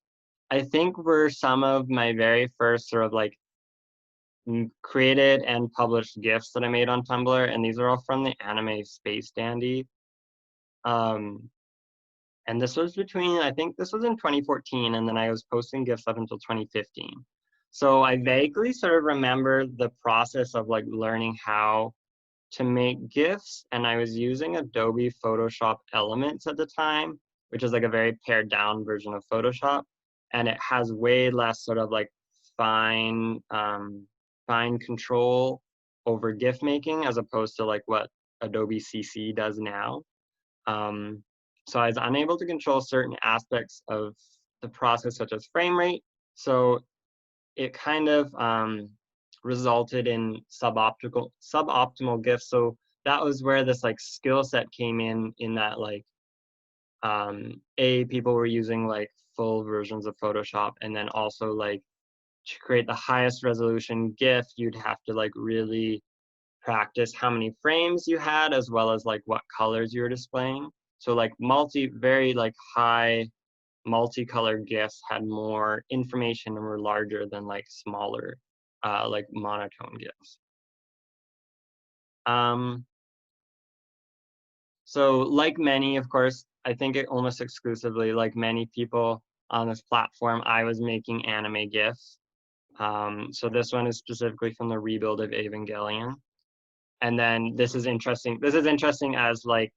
I think, were some of my very first sort of like created and published GIFs that I made on Tumblr, and these are all from the anime Space Dandy. And this was between, I think this was in 2014, and then I was posting GIFs up until 2015. So I vaguely sort of remember the process of like learning how to make GIFs, and I was using Adobe Photoshop Elements at the time, which is like a very pared down version of Photoshop, and it has way less sort of like fine control over GIF making as opposed to like what Adobe CC does now. So I was unable to control certain aspects of the process, such as frame rate. So it kind of resulted in suboptimal GIFs. So that was where this like skill set came in that like people were using like full versions of Photoshop, and then also like to create the highest resolution GIF, you'd have to like really practice how many frames you had, as well as like what colors you were displaying. So like very like high multicolored GIFs had more information and were larger than like smaller, like monotone GIFs. So like many, of course, I think it almost exclusively, like many people on this platform, I was making anime GIFs. So this one is specifically from the Rebuild of Evangelion. And then this is interesting. This is interesting as like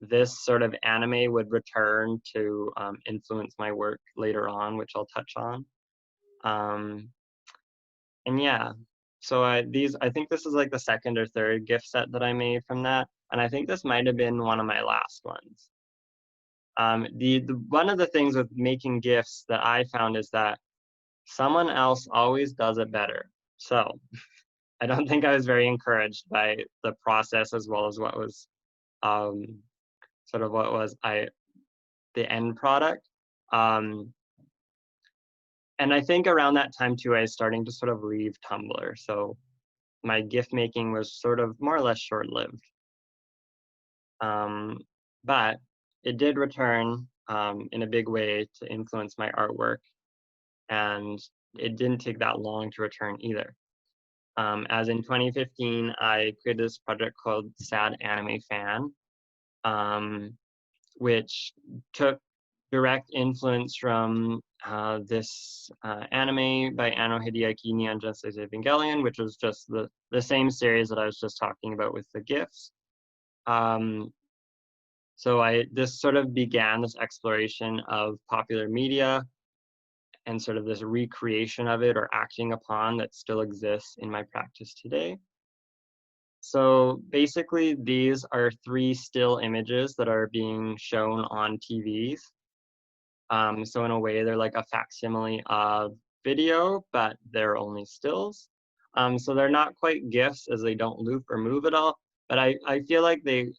this sort of anime would return to influence my work later on, which I'll touch on. And yeah, so I think this is like the second or third GIF set that I made from that, and I think this might have been one of my last ones. One of the things with making GIFs that I found is that someone else always does it better. So I don't think I was very encouraged by the process as well as what was sort of the end product. And I think around that time too, I was starting to sort of leave Tumblr. So my GIF making was sort of more or less short-lived. But it did return in a big way to influence my artwork. And it didn't take that long to return either. As in 2015, I created this project called Sad Anime Fan, which took direct influence from this anime by Anno Hideaki Neon Genesis Evangelion, which was just the same series that I was just talking about with the GIFs. So this sort of began this exploration of popular media and sort of this recreation of it or acting upon that still exists in my practice today. So basically, these are 3 still images that are being shown on TVs. So in a way, they're like a facsimile of video, but they're only stills. So they're not quite GIFs as they don't loop or move at all, but I feel like they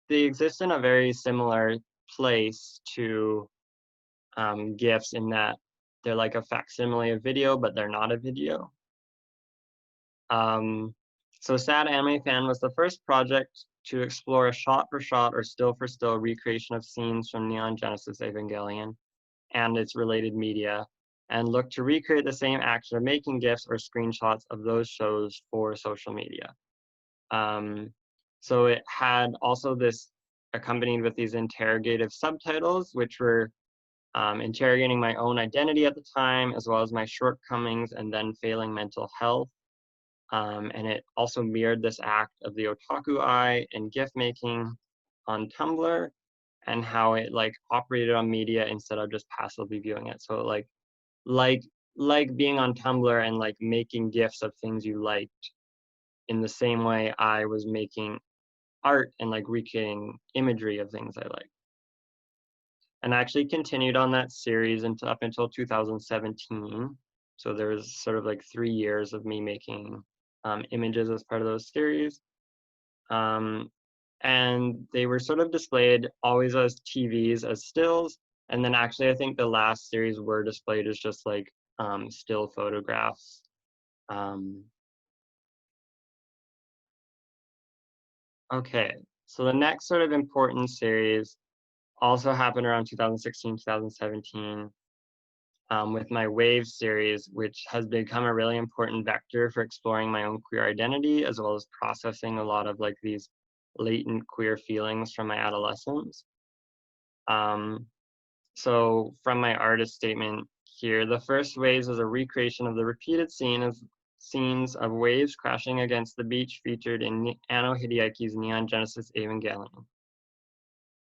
exist in a very similar place to GIFs in that they're like a facsimile of video, but they're not a video. So Sad Anime Fan was the first project to explore a shot-for-shot or still-for-still recreation of scenes from Neon Genesis Evangelion and its related media, and look to recreate the same action of making GIFs or screenshots of those shows for social media. So it had also this accompanied with these interrogative subtitles, which were interrogating my own identity at the time, as well as my shortcomings and then failing mental health. And it also mirrored this act of the otaku eye and GIF making on Tumblr and how it like operated on media instead of just passively viewing it. So like being on Tumblr and like making GIFs of things you liked in the same way I was making art and like recreating imagery of things I like. And I actually continued on that series up until 2017. So there was sort of like 3 years of me making images as part of those series. And they were sort of displayed always as TVs, as stills. And then actually, I think the last series were displayed as just like still photographs. Okay, so the next sort of important series also happened around 2016, 2017. With my Wave series, which has become a really important vector for exploring my own queer identity, as well as processing a lot of like these latent queer feelings from my adolescence. So from my artist statement here, the first Waves is a recreation of the repeated scenes of waves crashing against the beach featured in Anno Hideaki's Neon Genesis Evangelion.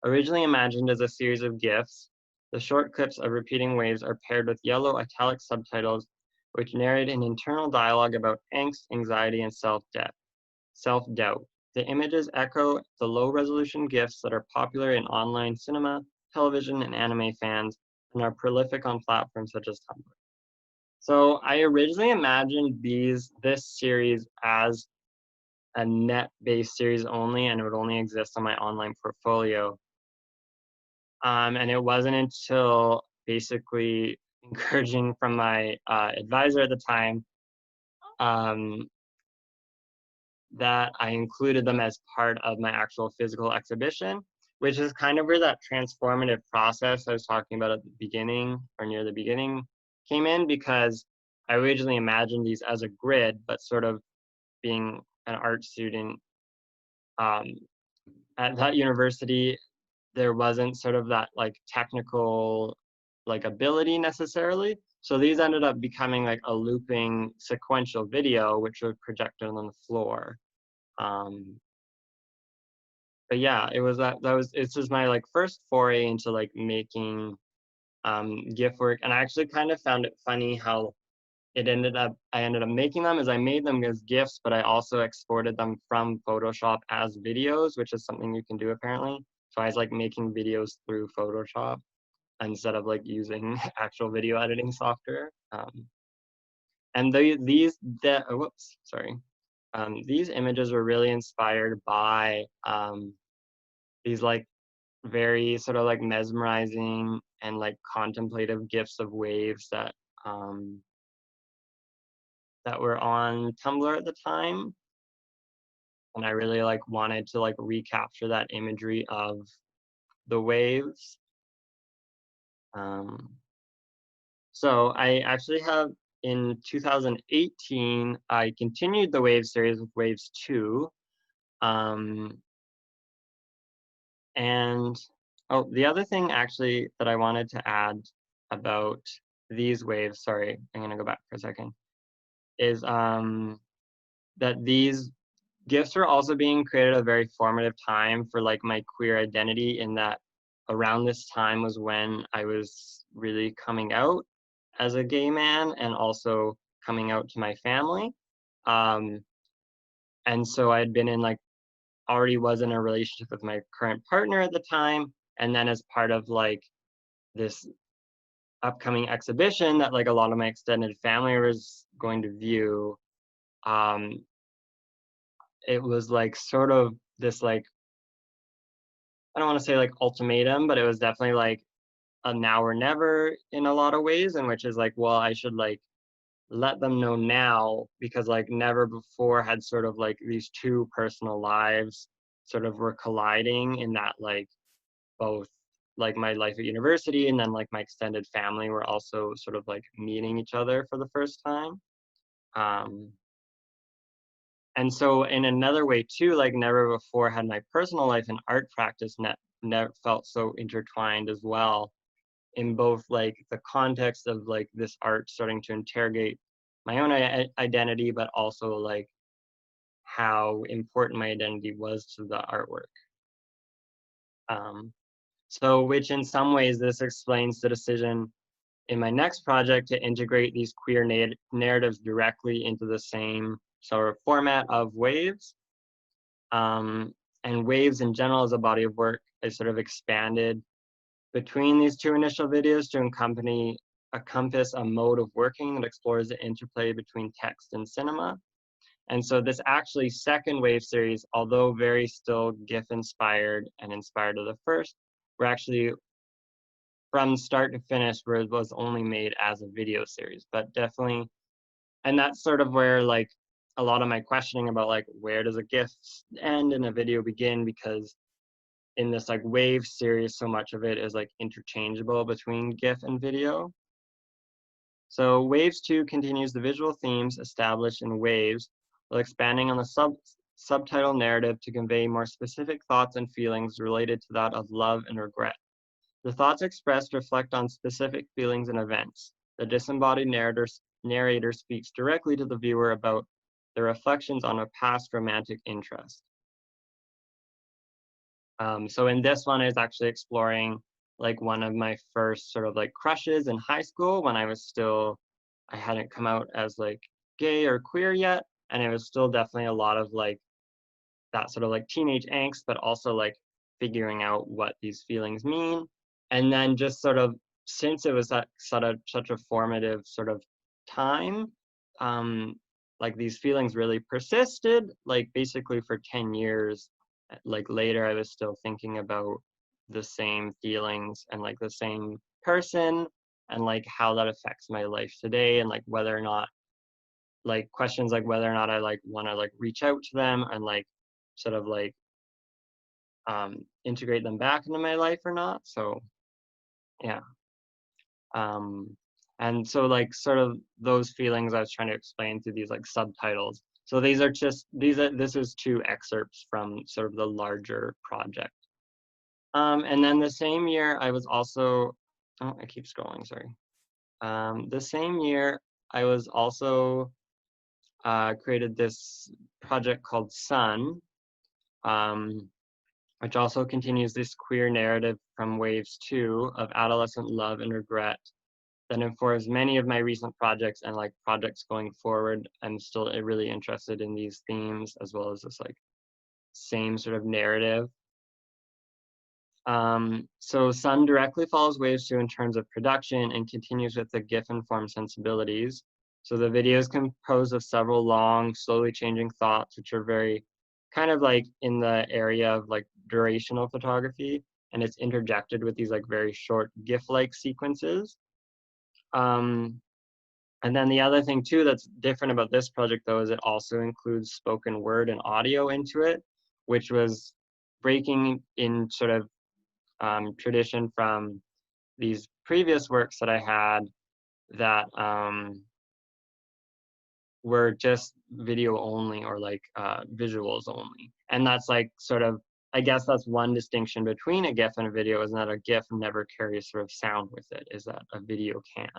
Originally imagined as a series of GIFs, the short clips of repeating waves are paired with yellow italic subtitles, which narrate an internal dialogue about angst, anxiety, and self-doubt. The images echo the low-resolution GIFs that are popular in online cinema, television, and anime fans, and are prolific on platforms such as Tumblr. So I originally imagined this series as a net-based series only, and it would only exist on my online portfolio. And it wasn't until basically encouraging from my advisor at the time that I included them as part of my actual physical exhibition, which is kind of where that transformative process I was talking about at the beginning or near the beginning came in, because I originally imagined these as a grid, but sort of being an art student at that university, there wasn't sort of that like technical like ability necessarily. So these ended up becoming like a looping sequential video, which was projected on the floor. But yeah, it was this was my like first foray into like making GIF work, and I actually kind of found it funny how I ended up making them as I made them as GIFs, but I also exported them from Photoshop as videos, which is something you can do apparently. So I was like making videos through Photoshop instead of like using actual video editing software. And these images were really inspired by these like very sort of like mesmerizing and like contemplative GIFs of waves that that were on Tumblr at the time. And I really like wanted to like recapture that imagery of the waves. So I actually have, in 2018, I continued the Wave series with Waves 2. And oh, the other thing actually that I wanted to add about these waves, sorry, I'm gonna go back for a second, is that these GIFs were also being created at a very formative time for like my queer identity, in that around this time was when I was really coming out as a gay man and also coming out to my family. And so I'd been in like, already was in a relationship with my current partner at the time. And then as part of like this upcoming exhibition that like a lot of my extended family was going to view, it was like sort of this like, I don't want to say like ultimatum, but it was definitely like a now or never in a lot of ways, in which is like, well, I should like let them know now, because like never before had sort of like these two personal lives sort of were colliding, in that like both like my life at university and then like my extended family were also sort of like meeting each other for the first time. And so in another way too, like never before had my personal life and art practice never felt so intertwined as well, in both like the context of like this art starting to interrogate my own identity, but also like how important my identity was to the artwork. So which in some ways this explains the decision in my next project to integrate these queer narratives directly into the same sort of format of waves. And waves in general as a body of work is sort of expanded between these two initial videos to encompass a mode of working that explores the interplay between text and cinema. And so this actually second wave series, although very still GIF inspired and inspired of the first, were actually from start to finish where it was only made as a video series, but definitely, and that's sort of where like a lot of my questioning about like where does a GIF end and a video begin, because in this like wave series, so much of it is like interchangeable between GIF and video. So Waves 2 continues the visual themes established in Waves, while expanding on the subtitle narrative to convey more specific thoughts and feelings related to that of love and regret. The thoughts expressed reflect on specific feelings and events. The disembodied narrator speaks directly to the viewer about their reflections on a past romantic interest. So in this one, I was actually exploring like one of my first sort of like crushes in high school, when I hadn't come out as like gay or queer yet. And it was still definitely a lot of like that sort of like teenage angst, but also like figuring out what these feelings mean. And then just sort of, since it was such a formative sort of time, like these feelings really persisted, like basically for 10 years. Like later, I was still thinking about the same feelings and like the same person, and like how that affects my life today, and like whether or not, like questions like whether or not I like want to like reach out to them and like sort of like integrate them back into my life or not. So yeah. And so like sort of those feelings I was trying to explain through these like subtitles. So this is two excerpts from sort of the larger project. And then the same year I was also, oh, I keep scrolling, sorry. The same year, I was also created this project called Sun, which also continues this queer narrative from Waves 2 of adolescent love and regret that informs many of my recent projects and like projects going forward. I'm still really interested in these themes as well as this like same sort of narrative. So Sun directly follows Waves 2 in terms of production and continues with the GIF-informed sensibilities. So the video is composed of several long, slowly changing thoughts, which are very kind of like in the area of like durational photography, and it's interjected with these like very short GIF-like sequences. And then the other thing too that's different about this project though is it also includes spoken word and audio into it, which was breaking in sort of tradition from these previous works that I had that were just video only or like visuals only. And that's like sort of, I guess that's one distinction between a GIF and a video is that a GIF never carries sort of sound with it, is that a video can.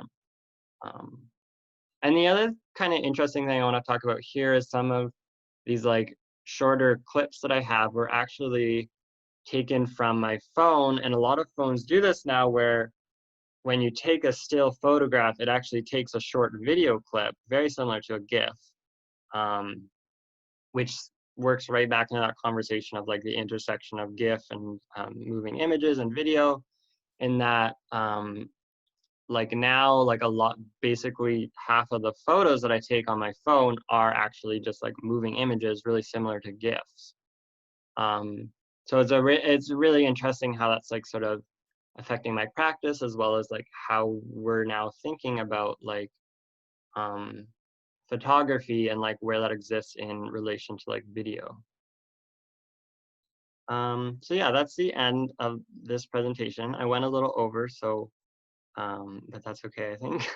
And the other kind of interesting thing I want to talk about here is some of these like shorter clips that I have were actually taken from my phone, and a lot of phones do this now where when you take a still photograph, it actually takes a short video clip, very similar to a GIF, which works right back into that conversation of like the intersection of GIF and moving images and video, in that like now, like a lot, basically half of the photos that I take on my phone are actually just like moving images, really similar to GIFs. So it's really interesting how that's like sort of affecting my practice as well as like how we're now thinking about like photography and like where that exists in relation to like video. So yeah, that's the end of this presentation. I went a little over, so but that's okay, I think.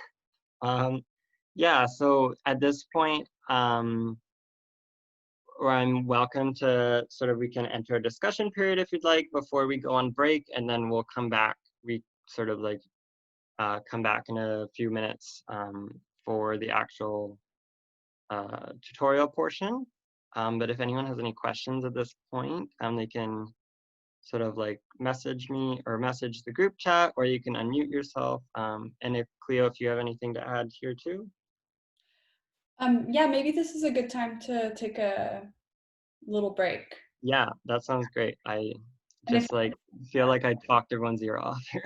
Yeah, so at this point, I'm welcome to sort of, we can enter a discussion period if you'd like before we go on break, and then we'll come back. We sort of like come back in a few minutes for the actual tutorial portion. But if anyone has any questions at this point, they can sort of like message me or message the group chat, or you can unmute yourself. And if Cleo, if you have anything to add here too. Yeah, maybe this is a good time to take a little break. Yeah, that sounds great. I And if just like feel like I talked everyone's ear off here.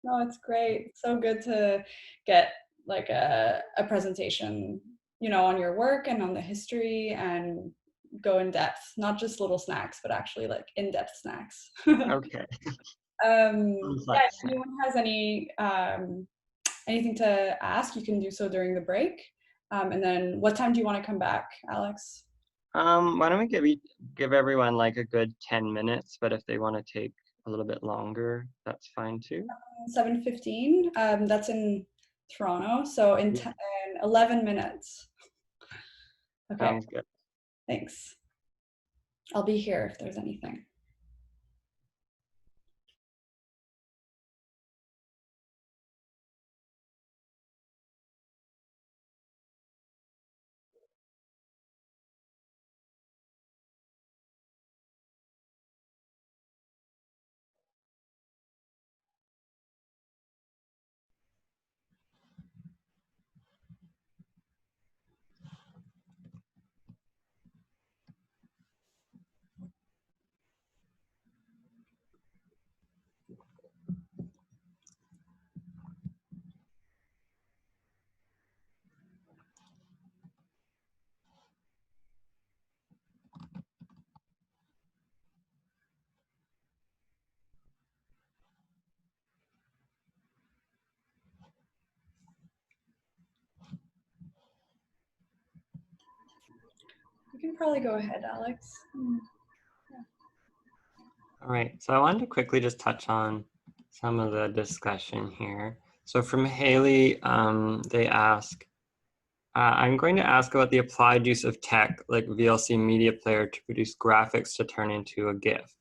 no, it's great. So good to get like a presentation, you know, on your work and on the history and go in depth, not just little snacks, but actually like in-depth snacks. Okay. Yeah, if Complex. anyone has any anything to ask, you can do so during the break. And then what time do you want to come back, Alex? Why don't we give everyone like a good 10 minutes, but if they want to take a little bit longer, that's fine too. 7:15. That's in Toronto, so in 11 minutes. Okay, Sounds good. thanks. I'll be here if there's anything. You can probably go ahead, Alex. All right, so I wanted to quickly just touch on some of the discussion here. So from Haley, they ask, I'm going to ask about the applied use of tech like VLC Media Player to produce graphics to turn into a GIF.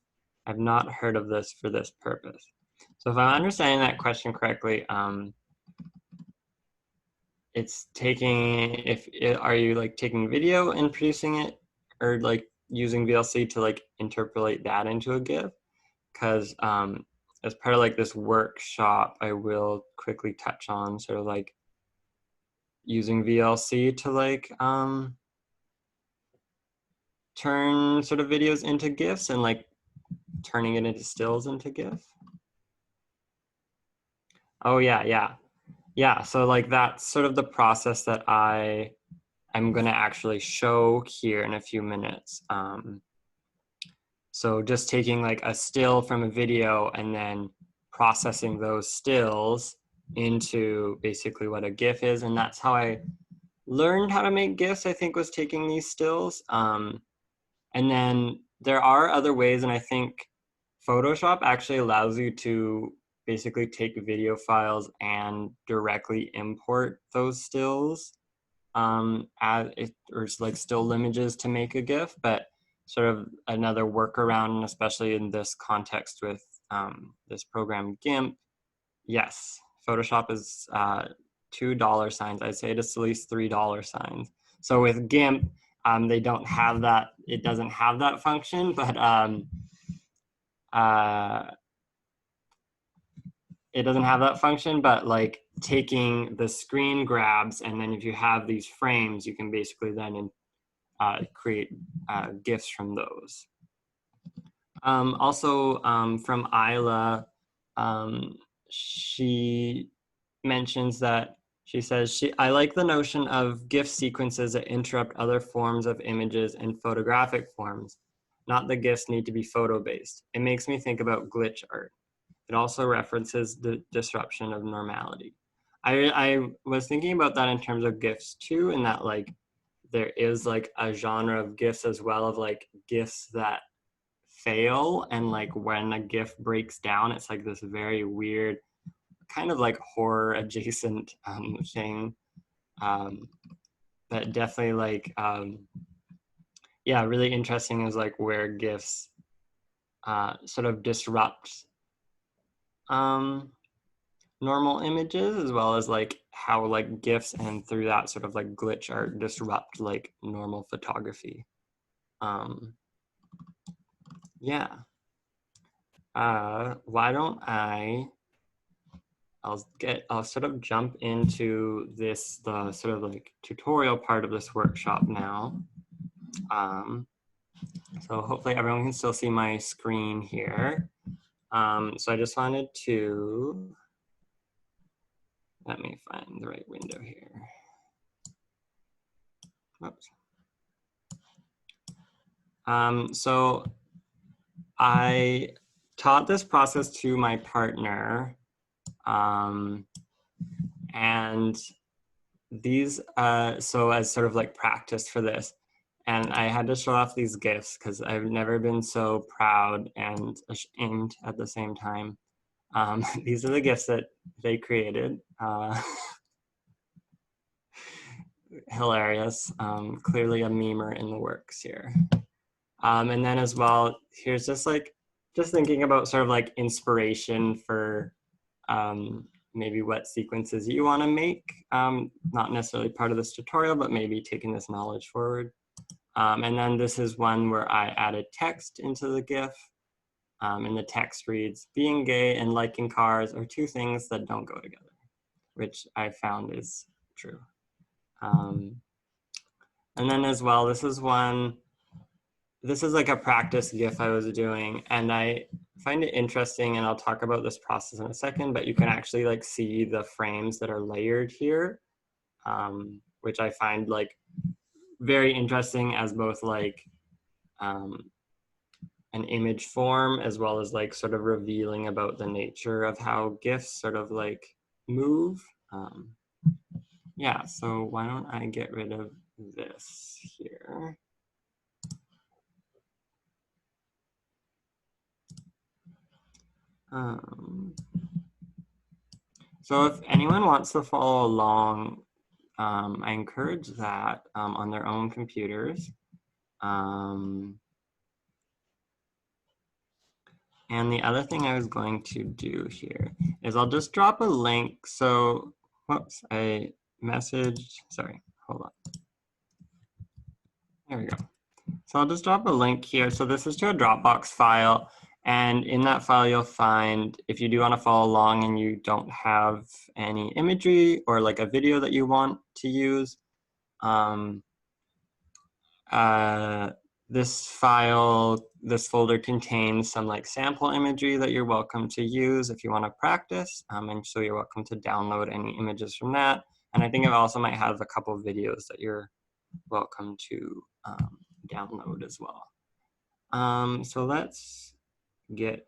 I've not heard of this for this purpose. So if I'm understanding that question correctly, it's taking, are you like taking video and producing it, or like using VLC to like interpolate that into a GIF? Because as part of like this workshop, I will quickly touch on sort of like using VLC to like turn sort of videos into GIFs and like turning it into stills into GIF. Oh yeah. So like that's sort of the process that I'm going to actually show here in a few minutes. So just taking like a still from a video and then processing those stills into basically what a GIF is. And that's how I learned how to make GIFs, I think, was taking these stills. And then there are other ways, and I think Photoshop actually allows you to basically take video files and directly import those stills or like still images to make a GIF, but sort of another workaround, especially in this context with this program GIMP. Yes, Photoshop is $2. I'd say it's at least $3. So with GIMP, they don't have that. It doesn't have that function, but it doesn't have that function, but like taking the screen grabs, and then if you have these frames, you can basically then create GIFs from those. Also from Isla, she mentions that she says, I like the notion of GIF sequences that interrupt other forms of images and photographic forms. Not the GIFs need to be photo-based. It makes me think about glitch art. It also references the disruption of normality. I was thinking about that in terms of GIFs too, in that like there is like a genre of GIFs as well, of like GIFs that fail, and like when a GIF breaks down, it's like this very weird kind of like horror adjacent thing that definitely like yeah, really interesting is like where GIFs sort of disrupt normal images, as well as like how like GIFs and through that sort of like glitch art disrupt like normal photography. Yeah. Why don't I'll sort of jump into the sort of like tutorial part of this workshop now. So hopefully everyone can still see my screen here. So I just wanted to, let me find the right window here. Oops. So I taught this process to my partner, and these, so as sort of like practice for this, and I had to show off these GIFs because I've never been so proud and ashamed at the same time. These are the GIFs that they created. Hilarious. Clearly a memer in the works here. And then as well, here's just thinking about sort of like inspiration for maybe what sequences you want to make. Not necessarily part of this tutorial, but maybe taking this knowledge forward. And then this is one where I added text into the GIF. And the text reads, being gay and liking cars are two things that don't go together, which I found is true. And then as well, this is like a practice GIF I was doing, and I find it interesting, and I'll talk about this process in a second, but you can actually like see the frames that are layered here, which I find like very interesting as both like an image form, as well as like sort of revealing about the nature of how GIFs sort of like move. Yeah, so why don't I get rid of this here? So if anyone wants to follow along, I encourage that on their own computers. And the other thing I was going to do here is I'll just drop a link. So, whoops, I message, sorry, hold on. There we go. So I'll just drop a link here. So this is to a Dropbox file. And in that file, you'll find, if you do want to follow along and you don't have any imagery or like a video that you want to use, this file, this folder contains some like sample imagery that you're welcome to use if you want to practice. And so you're welcome to download any images from that. And I think it also might have a couple of videos that you're welcome to download as well. So let's get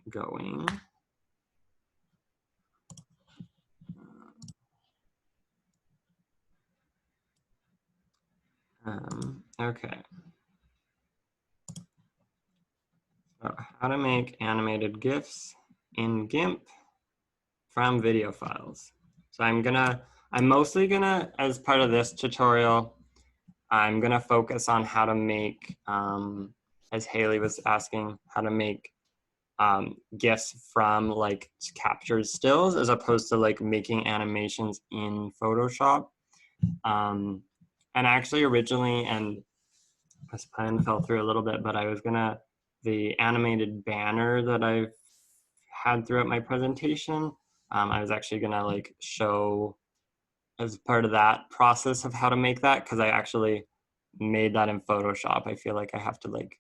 going. Okay. So how to make animated GIFs in GIMP from video files. So I'm mostly gonna, as part of this tutorial, I'm gonna focus on how to make, as Haley was asking, how to make GIFs from like captured stills as opposed to like making animations in Photoshop. And actually originally, and this plan fell through a little bit, but I was gonna, the animated banner that I've had throughout my presentation, I was actually gonna like show as part of that process of how to make that, because I actually made that in Photoshop. I feel like I have to like,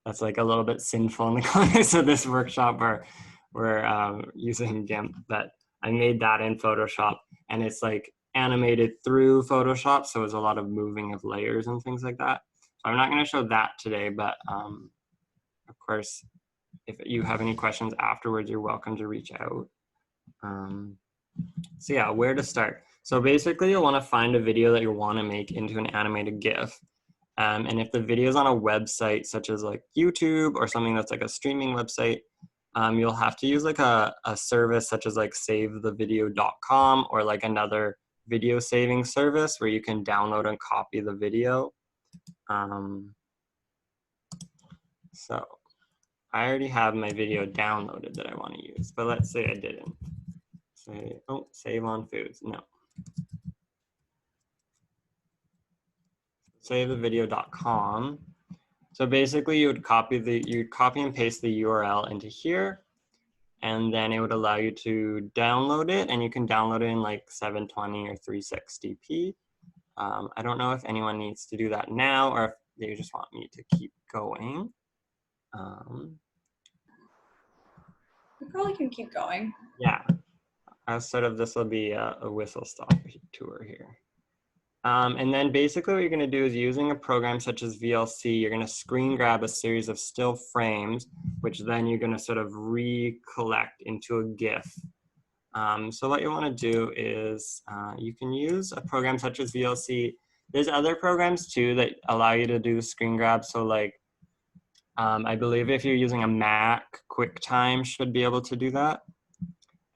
that's like a little bit sinful in the context of this workshop where we're using GIMP, but I made that in Photoshop and it's like animated through Photoshop. So it's a lot of moving of layers and things like that. So I'm not gonna show that today, but of course, if you have any questions afterwards, you're welcome to reach out. So yeah, where to start? So basically you'll wanna find a video that you wanna make into an animated GIF. And if the video is on a website such as like YouTube or something that's like a streaming website, you'll have to use like a service such as like savethevideo.com or like another video saving service where you can download and copy the video. So I already have my video downloaded that I want to use, but let's say I didn't. Say, oh, save on foods, no. Savethevideo.com. So basically you'd copy and paste the URL into here, and then it would allow you to download it, and you can download it in like 720 or 360p. I don't know if anyone needs to do that now or if they just want me to keep going. We probably can keep going. Yeah, this will be a whistle stop tour here. And then basically what you're gonna do is using a program such as VLC, you're gonna screen grab a series of still frames, which then you're gonna sort of recollect into a GIF. So what you wanna do is you can use a program such as VLC. There's other programs too that allow you to do screen grab. So like, I believe if you're using a Mac, QuickTime should be able to do that.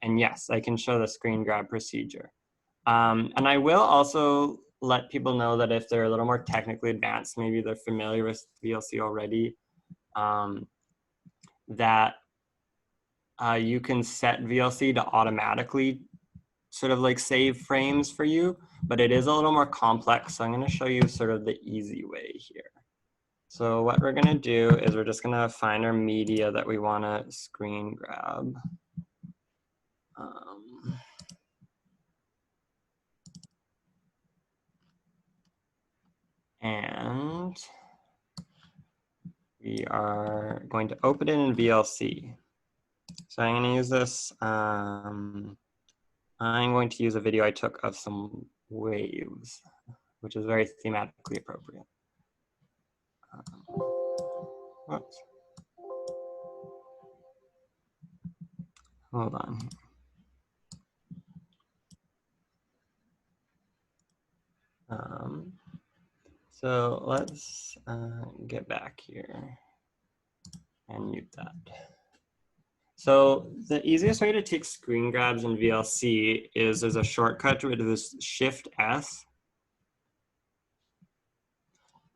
And yes, I can show the screen grab procedure. And I will also let people know that if they're a little more technically advanced, maybe they're familiar with VLC already, that you can set VLC to automatically sort of like save frames for you, but it is a little more complex. So I'm gonna show you sort of the easy way here. So what we're gonna do is we're just gonna find our media that we wanna screen grab. And we are going to open it in VLC. So I'm going to use this. I'm going to use a video I took of some waves, which is very thematically appropriate. Whoops. Hold on. So let's get back here and mute that. So the easiest way to take screen grabs in VLC is there's a shortcut to it, is Shift S.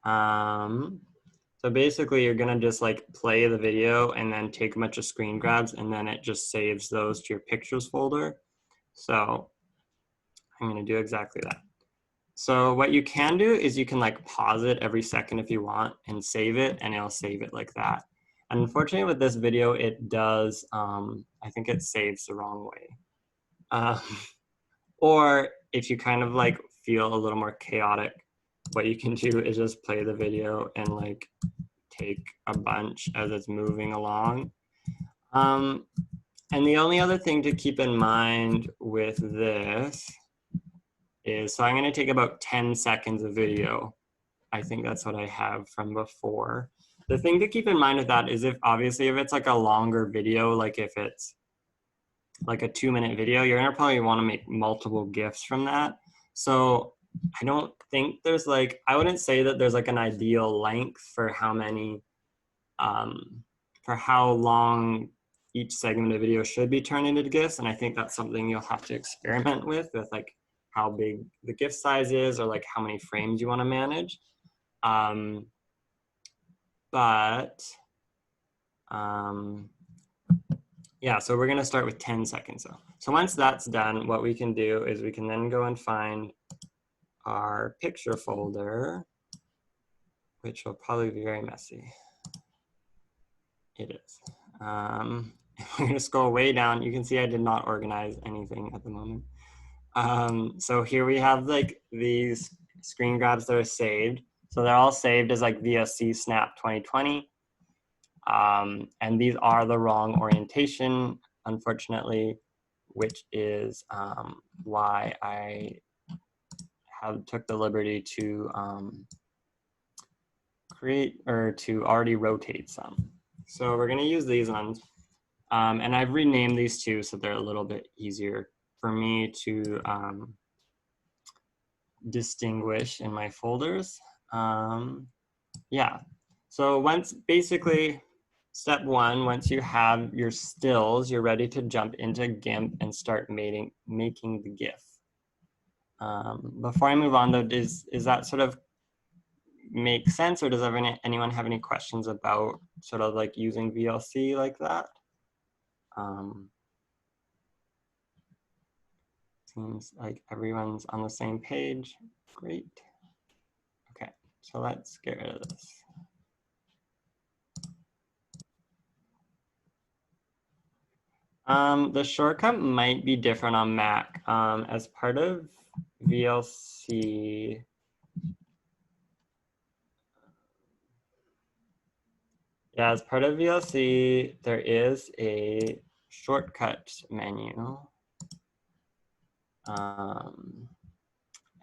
So basically you're gonna just like play the video and then take a bunch of screen grabs, and then it just saves those to your pictures folder. So I'm gonna do exactly that. So what you can do is you can like pause it every second if you want and save it, and it'll save it like that. And unfortunately with this video, it does, I think it saves the wrong way. Or if you kind of like feel a little more chaotic, what you can do is just play the video and like take a bunch as it's moving along. And the only other thing to keep in mind with this is, so I'm going to take about 10 seconds of video. I think that's what I have from before. The thing to keep in mind with that is, if obviously if it's like a longer video, like if it's like a 2-minute video, you're gonna probably want to make multiple GIFs from that. So I don't think there's like, I wouldn't say that there's like an ideal length for how many, for how long each segment of video should be turned into GIFs. And I think that's something you'll have to experiment with like how big the GIF size is, or like how many frames you want to manage. Yeah, so we're gonna start with 10 seconds though. So once that's done, what we can do is we can then go and find our picture folder, which will probably be very messy. It is. We're gonna scroll way down. You can see I did not organize anything at the moment. So here we have like these screen grabs that are saved. So they're all saved as like VLC Snap 2020. And these are the wrong orientation, unfortunately, which is why I took the liberty to create, or to already rotate some. So we're gonna use these ones. And I've renamed these two so they're a little bit easier for me to distinguish in my folders. Yeah, so once basically, step one, once you have your stills, you're ready to jump into GIMP and start making the GIF. Before I move on though, does that sort of make sense, or does anyone have any questions about sort of like using VLC like that? Seems like everyone's on the same page. Great. Okay, so let's get rid of this. The shortcut might be different on Mac. As part of VLC, yeah, as part of VLC, there is a shortcut menu. I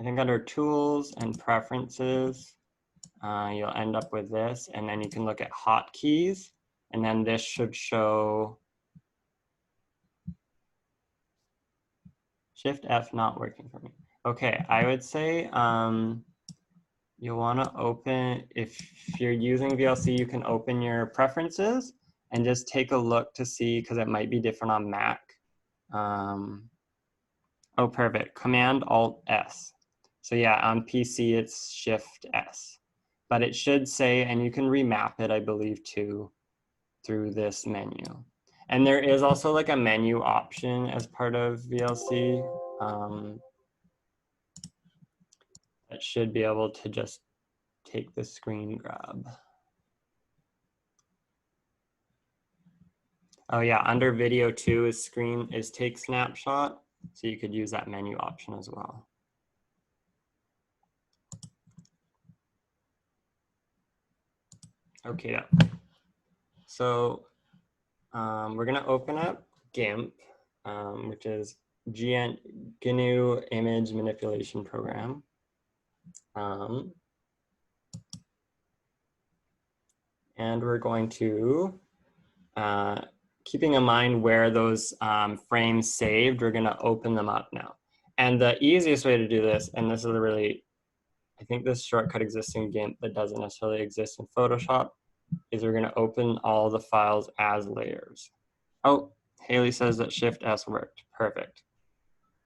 think under Tools and Preferences, you'll end up with this, and then you can look at hotkeys, and then this should show Shift F not working for me. Okay, I would say you'll want to open, if you're using VLC, you can open your preferences and just take a look to see, because it might be different on Mac. Oh, perfect. Command Alt S. So yeah, on PC it's Shift S, but it should say, and you can remap it, I believe, too, through this menu. And there is also like a menu option as part of VLC that should be able to just take the screen grab. Oh yeah, under video too is take snapshot. So you could use that menu option as well. Okay, yeah. So we're gonna open up GIMP, which is GNU Image Manipulation Program. And we're going to, keeping in mind where those frames saved, we're gonna open them up now. And the easiest way to do this, and this is really, I think this shortcut exists in GIMP but doesn't necessarily exist in Photoshop, is we're gonna open all the files as layers. Oh, Haley says that Shift S worked. Perfect.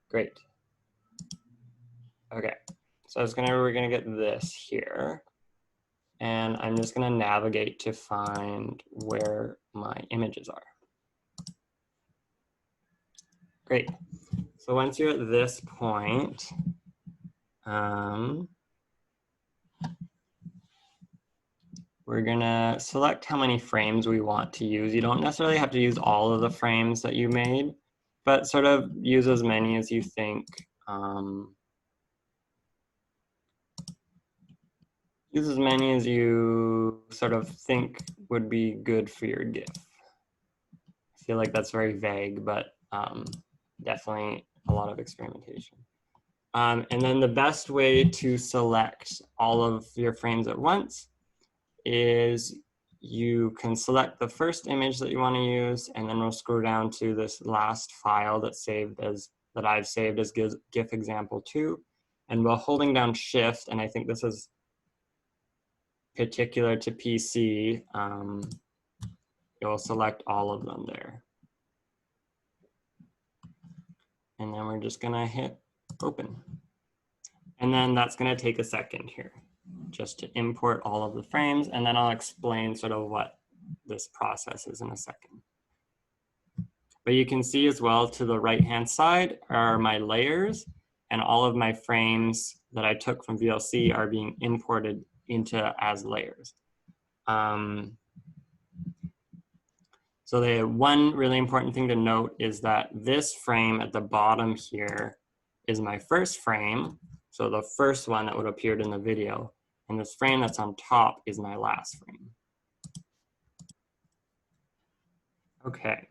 Great. Okay, so we're gonna get this here. And I'm just gonna navigate to find where my images are. Great. So once you're at this point, we're gonna select how many frames we want to use. You don't necessarily have to use all of the frames that you made, but sort of use as many as you think. Use as many as you sort of think would be good for your GIF. I feel like that's very vague, but definitely a lot of experimentation. And then the best way to select all of your frames at once is you can select the first image that you want to use, and then we'll scroll down to this last file that's saved as, that I've saved as GIF example 2. And while holding down Shift, and I think this is particular to PC, you'll select all of them there. And then we're just gonna hit open. And then that's gonna take a second here, just to import all of the frames, and then I'll explain sort of what this process is in a second. But you can see as well to the right-hand side are my layers, and all of my frames that I took from VLC are being imported into as layers. So the one really important thing to note is that this frame at the bottom here is my first frame. So the first one that would have appeared in the video. And this frame that's on top is my last frame. Okay.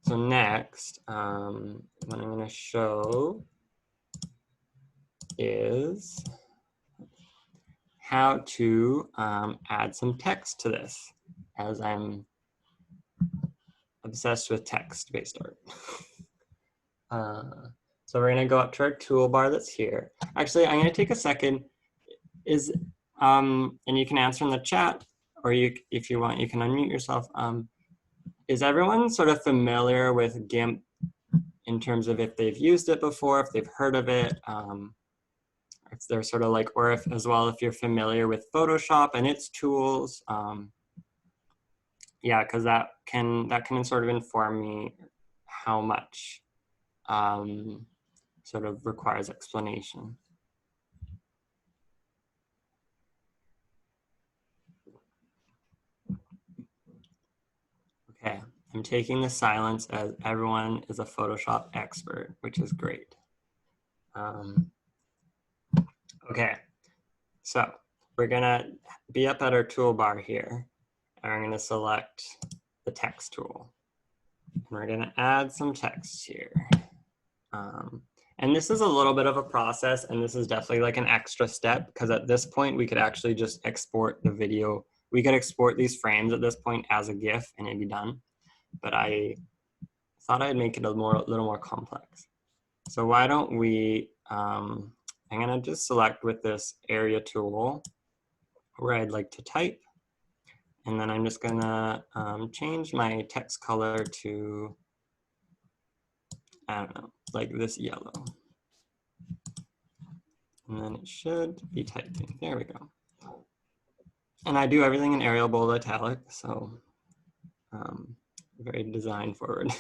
So next, what I'm going to show is how to add some text to this, as I'm obsessed with text-based art. So we're going to go up to our toolbar that's here. Actually, I'm going to take a second. And you can answer in the chat, or if you want, you can unmute yourself. Is everyone sort of familiar with GIMP in terms of if they've used it before, if they've heard of it, if they're sort of like, or if as well, if you're familiar with Photoshop and its tools? Yeah, because that can sort of inform me how much sort of requires explanation. Okay, I'm taking the silence as everyone is a Photoshop expert, which is great. Okay, so we're gonna be up at our toolbar here, and we're gonna select the text tool. And we're gonna add some text here. And this is a little bit of a process, and this is definitely like an extra step, because at this point we could actually just export the video. We could export these frames at this point as a GIF and it'd be done. But I thought I'd make it a little more complex. So why don't we, I'm gonna just select with this area tool where I'd like to type. And then I'm just gonna change my text color to, I don't know, like this yellow. And then it should be typing. There we go. And I do everything in Arial bold italic, so very design forward.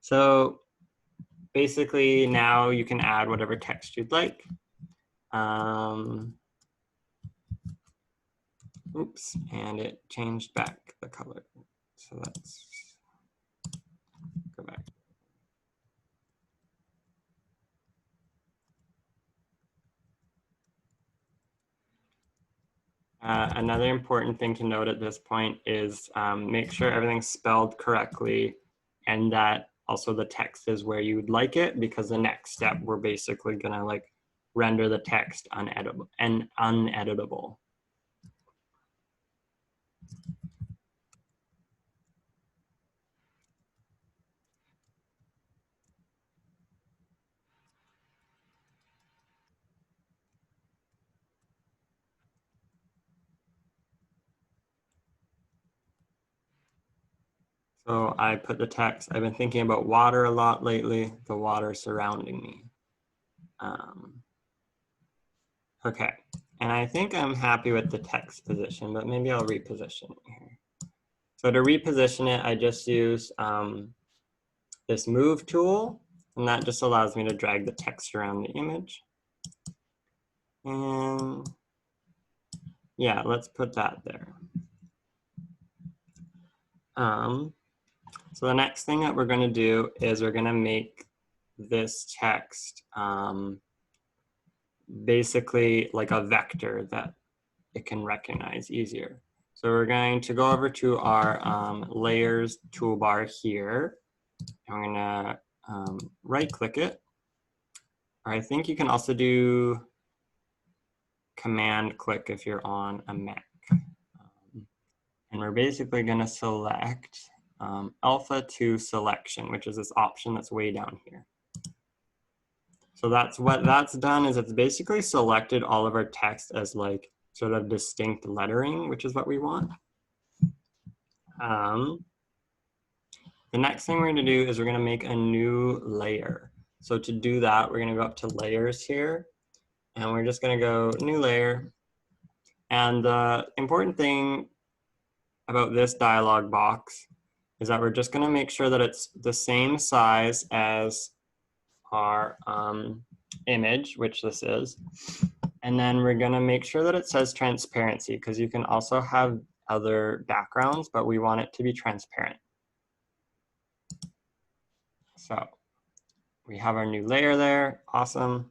So basically now you can add whatever text you'd like. Oops, and it changed back the color. So let's go back. Another important thing to note at this point is make sure everything's spelled correctly, and that also the text is where you would like it, because the next step, we're basically gonna like render the text uneditable. So I put the text, I've been thinking about water a lot lately, the water surrounding me. Okay, and I think I'm happy with the text position, but maybe I'll reposition it here. So to reposition it, I just use this move tool, and that just allows me to drag the text around the image. And yeah, let's put that there. So the next thing that we're going to do is we're going to make this text basically like a vector that it can recognize easier. So we're going to go over to our layers toolbar here. I'm going to right click it. Or I think you can also do command click if you're on a Mac. And we're basically going to select alpha to selection, which is this option that's way down here. So that's what that's done, is it's basically selected all of our text as like sort of distinct lettering, which is what we want. The next thing we're going to do is we're going to make a new layer. So to do that, we're going to go up to layers here, and we're just going to go new layer. And the important thing about this dialog box is that we're just going to make sure that it's the same size as our image, which this is. And then we're going to make sure that it says transparency, because you can also have other backgrounds, but we want it to be transparent. So we have our new layer there. Awesome.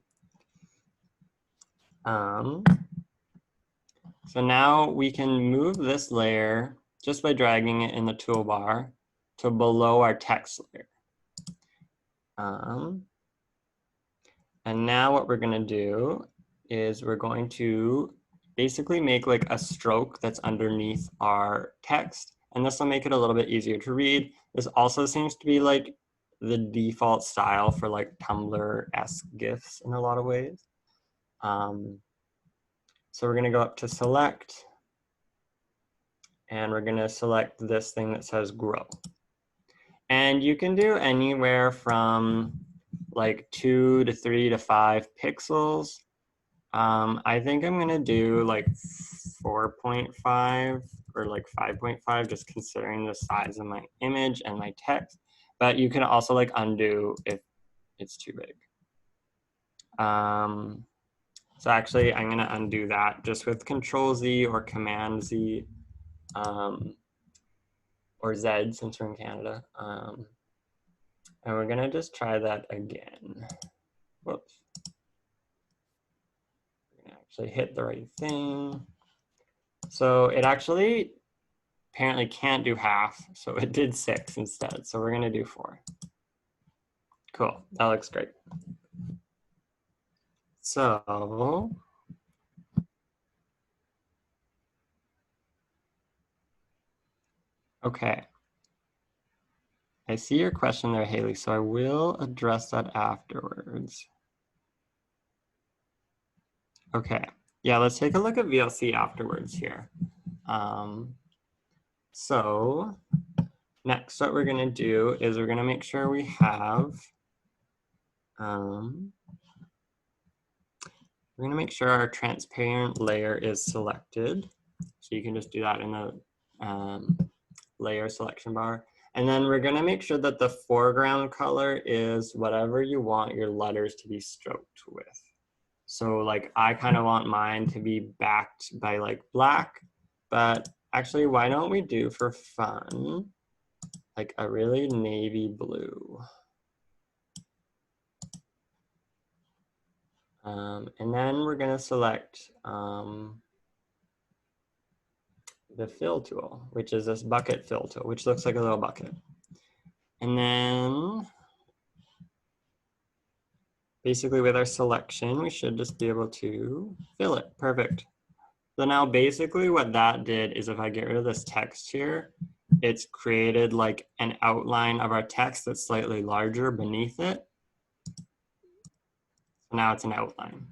So now we can move this layer just by dragging it in the toolbar to below our text layer. And now what we're going to do is we're going to basically make like a stroke that's underneath our text. And this will make it a little bit easier to read. This also seems to be like the default style for like Tumblr-esque GIFs in a lot of ways. So we're going to go up to select, and we're going to select this thing that says grow. And you can do anywhere from like 2 to 3 to 5 pixels. I think I'm going to do like 4.5 or like 5.5, just considering the size of my image and my text. But you can also like undo if it's too big. So actually, I'm going to undo that just with Control Z or Command Z, or Z since we're in Canada. And we're going to just try that again. Whoops. We're going to actually hit the right thing. So it actually apparently can't do half, so it did 6 instead. So we're going to do 4. Cool. That looks great. So okay. I see your question there, Haley, so I will address that afterwards. Okay. Yeah, let's take a look at VLC afterwards here. So next, what we're going to do is we're going to make sure we have we're going to make sure our transparent layer is selected. So you can just do that in the layer selection bar. And then we're going to make sure that the foreground color is whatever you want your letters to be stroked with. So like I kind of want mine to be backed by like black, but actually why don't we do for fun like a really navy blue. And then we're going to select the fill tool, which is this bucket fill tool, which looks like a little bucket. And then basically with our selection, we should just be able to fill it. Perfect. So now basically what that did is if I get rid of this text here, it's created like an outline of our text that's slightly larger beneath it. So now it's an outline.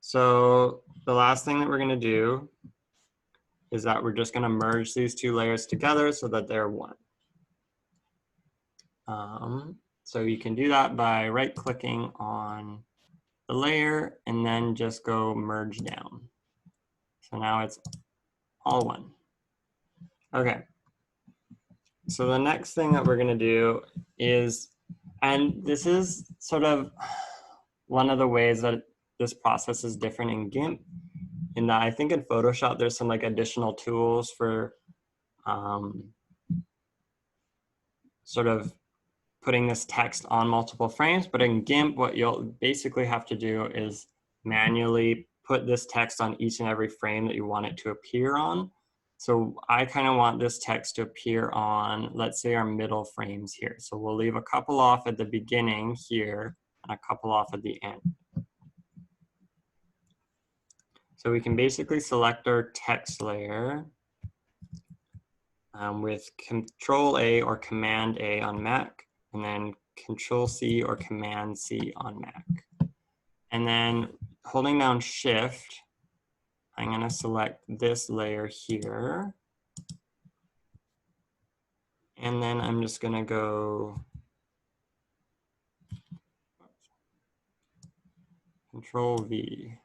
So the last thing that we're going to do is that we're just going to merge these two layers together so that they're one. So you can do that by right-clicking on the layer and then just go merge down. So now it's all one. Okay. So the next thing that we're going to do is And this is sort of one of the ways that this process is different in GIMP, in that I think in Photoshop there's some like additional tools for sort of putting this text on multiple frames, but in GIMP what you'll basically have to do is manually put this text on each and every frame that you want it to appear on. So I kind of want this text to appear on, let's say, our middle frames here. So we'll leave a couple off at the beginning here and a couple off at the end. So we can basically select our text layer with Control A or Command A on Mac, and then Control C or Command C on Mac. And then holding down Shift, I'm going to select this layer here. And then I'm just going to go Control V.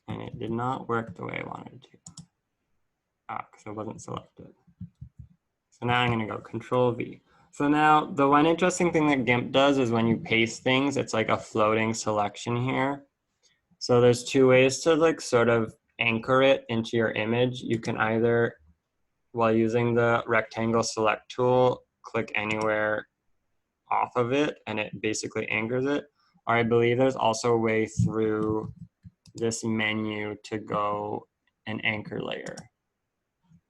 And it did not work the way I wanted to. Because it wasn't selected. So now I'm going to go Control V. So now the one interesting thing that GIMP does is when you paste things, it's like a floating selection here. So there's two ways to like sort of anchor it into your image. You can either, while using the rectangle select tool, click anywhere off of it and it basically anchors it. Or I believe there's also a way through this menu to go and anchor layer,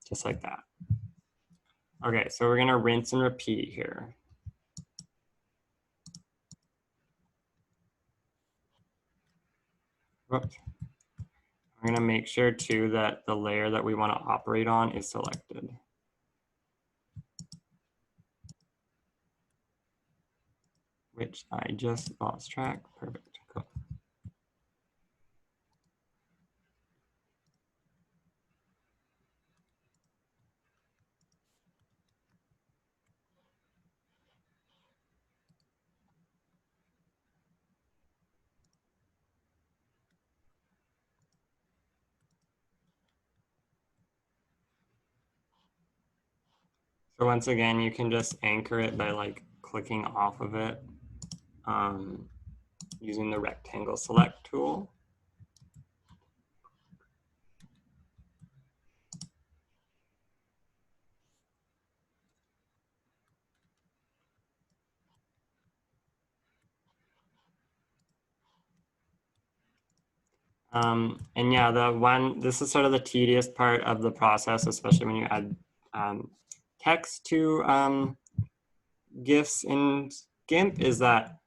just like that. Okay, so we're gonna rinse and repeat here. Whoops. I'm gonna make sure too that the layer that we wanna operate on is selected. Which I just lost track, perfect, cool. So once again, you can just anchor it by like clicking off of it using the rectangle select tool. And yeah, this is sort of the tedious part of the process, especially when you add text to GIFs in GIMP, is that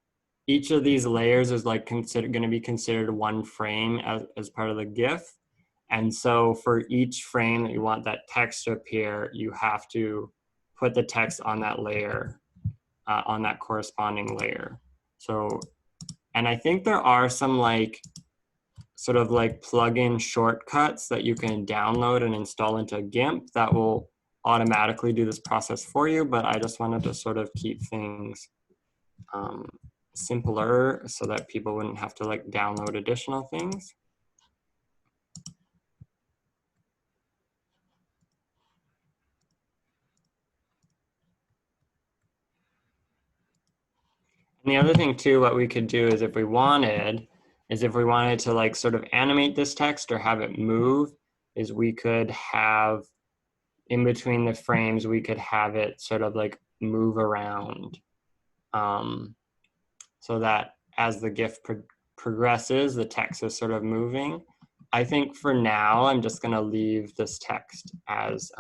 each of these layers is like going to be considered one frame as part of the GIF. And so for each frame that you want that text to appear, you have to put the text on that layer, on that corresponding layer. So, and I think there are some like sort of like plug-in shortcuts that you can download and install into GIMP that will automatically do this process for you, but I just wanted to sort of keep things simpler so that people wouldn't have to like download additional things. And the other thing too, what we could do is if we wanted to like sort of animate this text or have it move, is we could have in between the frames, we could have it sort of like move around so that as the GIF progresses, the text is sort of moving. I think for now, I'm just gonna leave this text as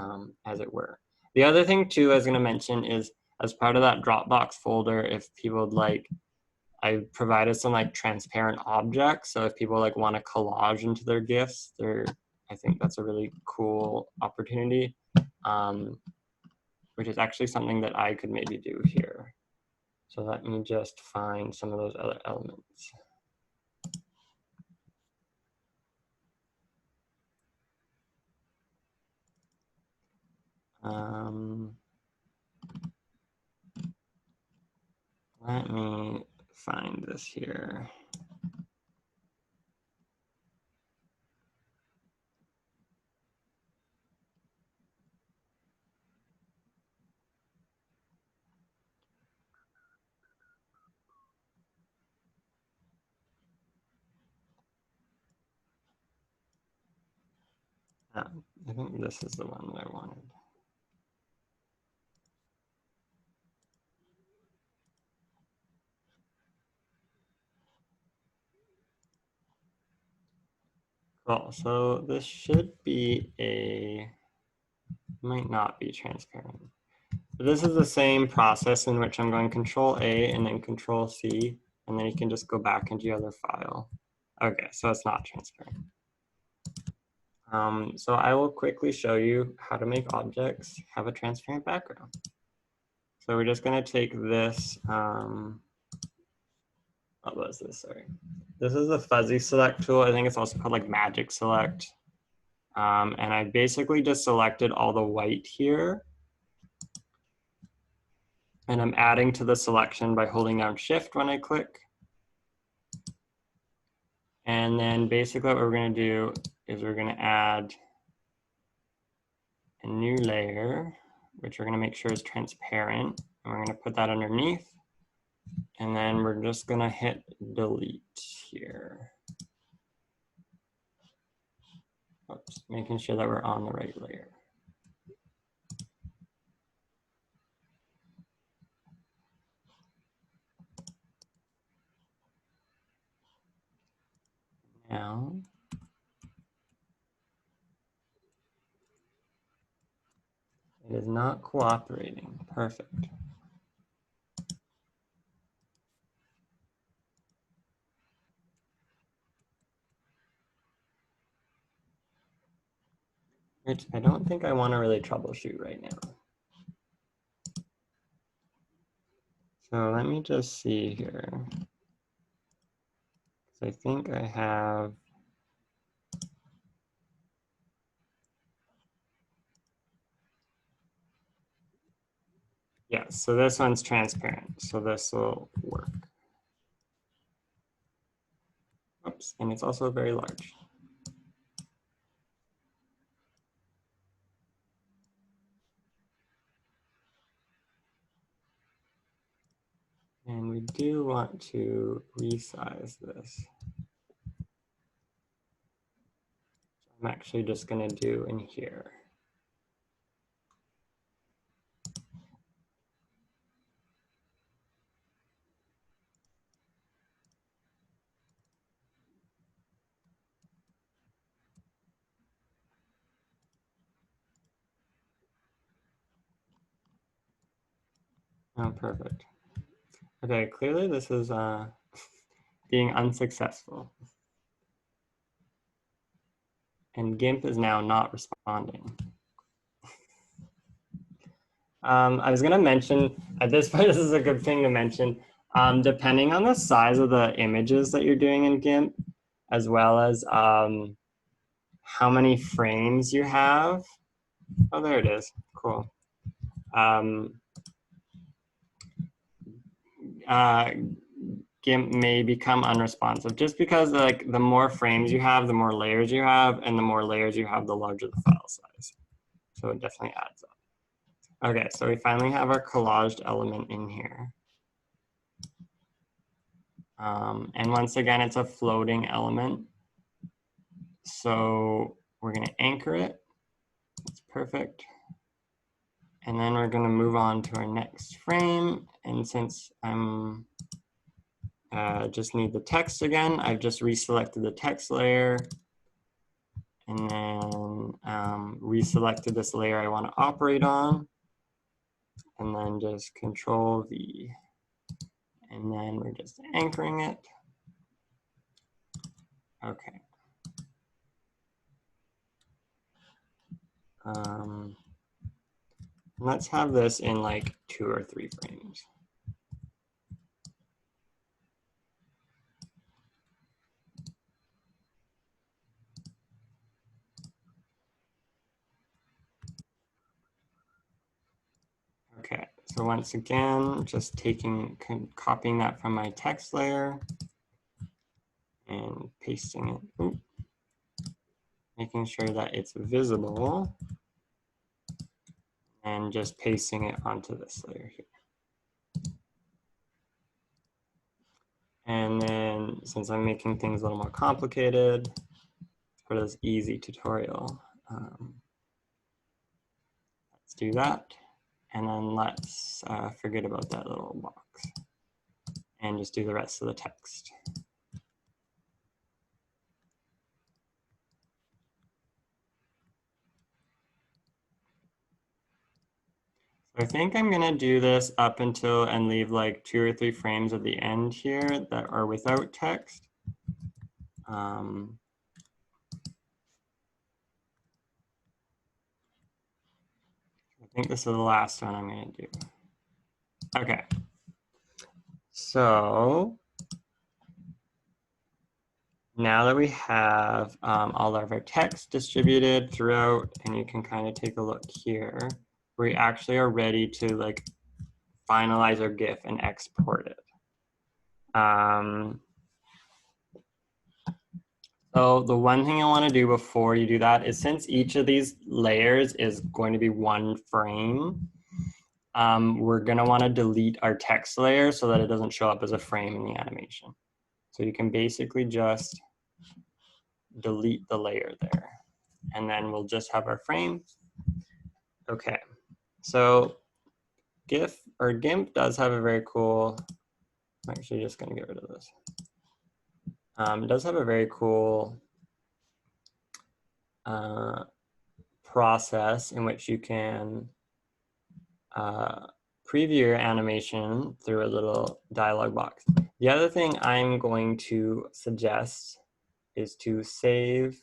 it were. The other thing too I was gonna mention is as part of that Dropbox folder, if people would like, I provided some like transparent objects. So if people like want to collage into their GIFs, I think that's a really cool opportunity, which is actually something that I could maybe do here. So let me just find some of those other elements. Let me find this here. I think this is the one that I wanted. Cool, so this should be might not be transparent. But this is the same process in which I'm going Control A and then Control C, and then you can just go back into your other file. Okay, so it's not transparent. So I will quickly show you how to make objects have a transparent background. So we're just going to take this, what was this, sorry. This is the fuzzy select tool. I think it's also called like magic select. And I basically just selected all the white here. And I'm adding to the selection by holding down Shift when I click. And then basically what we're going to do is we're going to add a new layer, which we're going to make sure is transparent. And we're going to put that underneath. And then we're just going to hit delete here. Oops, making sure that we're on the right layer. Now, it is not cooperating. Perfect. Which I don't think I want to really troubleshoot right now. So let me just see here. So I think I have, yeah, so this one's transparent. So this will work. Oops, and it's also very large. And we do want to resize this. I'm actually just going to do in here. Oh, perfect. Okay, clearly this is being unsuccessful. And GIMP is now not responding. I was going to mention, at this point, this is a good thing to mention, depending on the size of the images that you're doing in GIMP, as well as how many frames you have. Oh, there it is. Cool. GIMP may become unresponsive just because like the more frames you have, the more layers you have, and the more layers you have, the larger the file size. So it definitely adds up. Okay, so we finally have our collaged element in here. And once again, it's a floating element. So we're going to anchor it. That's perfect. And then we're going to move on to our next frame. And since I'm just need the text again, I've just reselected the text layer. And then reselected this layer I want to operate on. And then just Control V. And then we're just anchoring it. Okay. Let's have this in like 2 or 3 frames. Okay, so once again, just copying that from my text layer and pasting it. Ooh. Making sure that it's visible and just pasting it onto this layer here. And then since I'm making things a little more complicated, for this easy tutorial, Let's do that. And then let's forget about that little box and just do the rest of the text. I think I'm gonna do this up until and leave like 2 or 3 frames at the end here that are without text. I think this is the last one I'm gonna do. Okay, so now that we have all of our text distributed throughout, and you can kind of take a look here, we actually are ready to like finalize our GIF and export it. So the one thing I want to do before you do that is, since each of these layers is going to be 1 frame, we're going to want to delete our text layer so that it doesn't show up as a frame in the animation. So you can basically just delete the layer there, and then we'll just have our frame. Okay, so GIF or GIMP does have a very cool, I'm actually just going to get rid of this. It does have a very cool process in which you can preview your animation through a little dialog box. The other thing I'm going to suggest is to save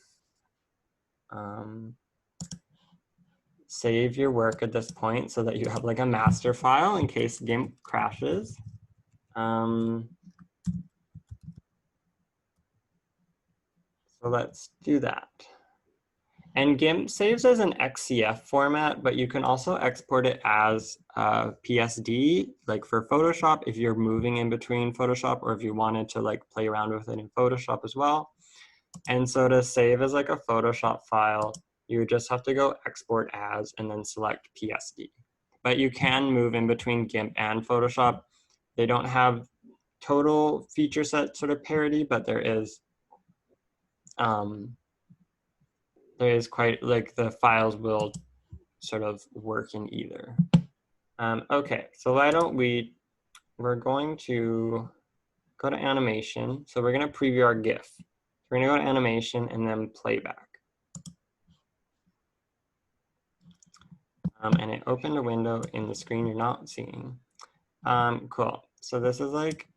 your work at this point so that you have like a master file in case GIMP crashes. So let's do that. And GIMP saves as an XCF format, but you can also export it as PSD, like for Photoshop, if you're moving in between Photoshop, or if you wanted to like play around with it in Photoshop as well. And so to save as like a Photoshop file, you just have to go export as and then select PSD. But you can move in between GIMP and Photoshop. They don't have total feature set sort of parity, but there is quite, like, the files will sort of work in either. Okay, so why don't we're going to go to animation. So we're going to preview our GIF. We're going to go to animation and then playback. And it opened a window in the screen you're not seeing. Cool. So this is like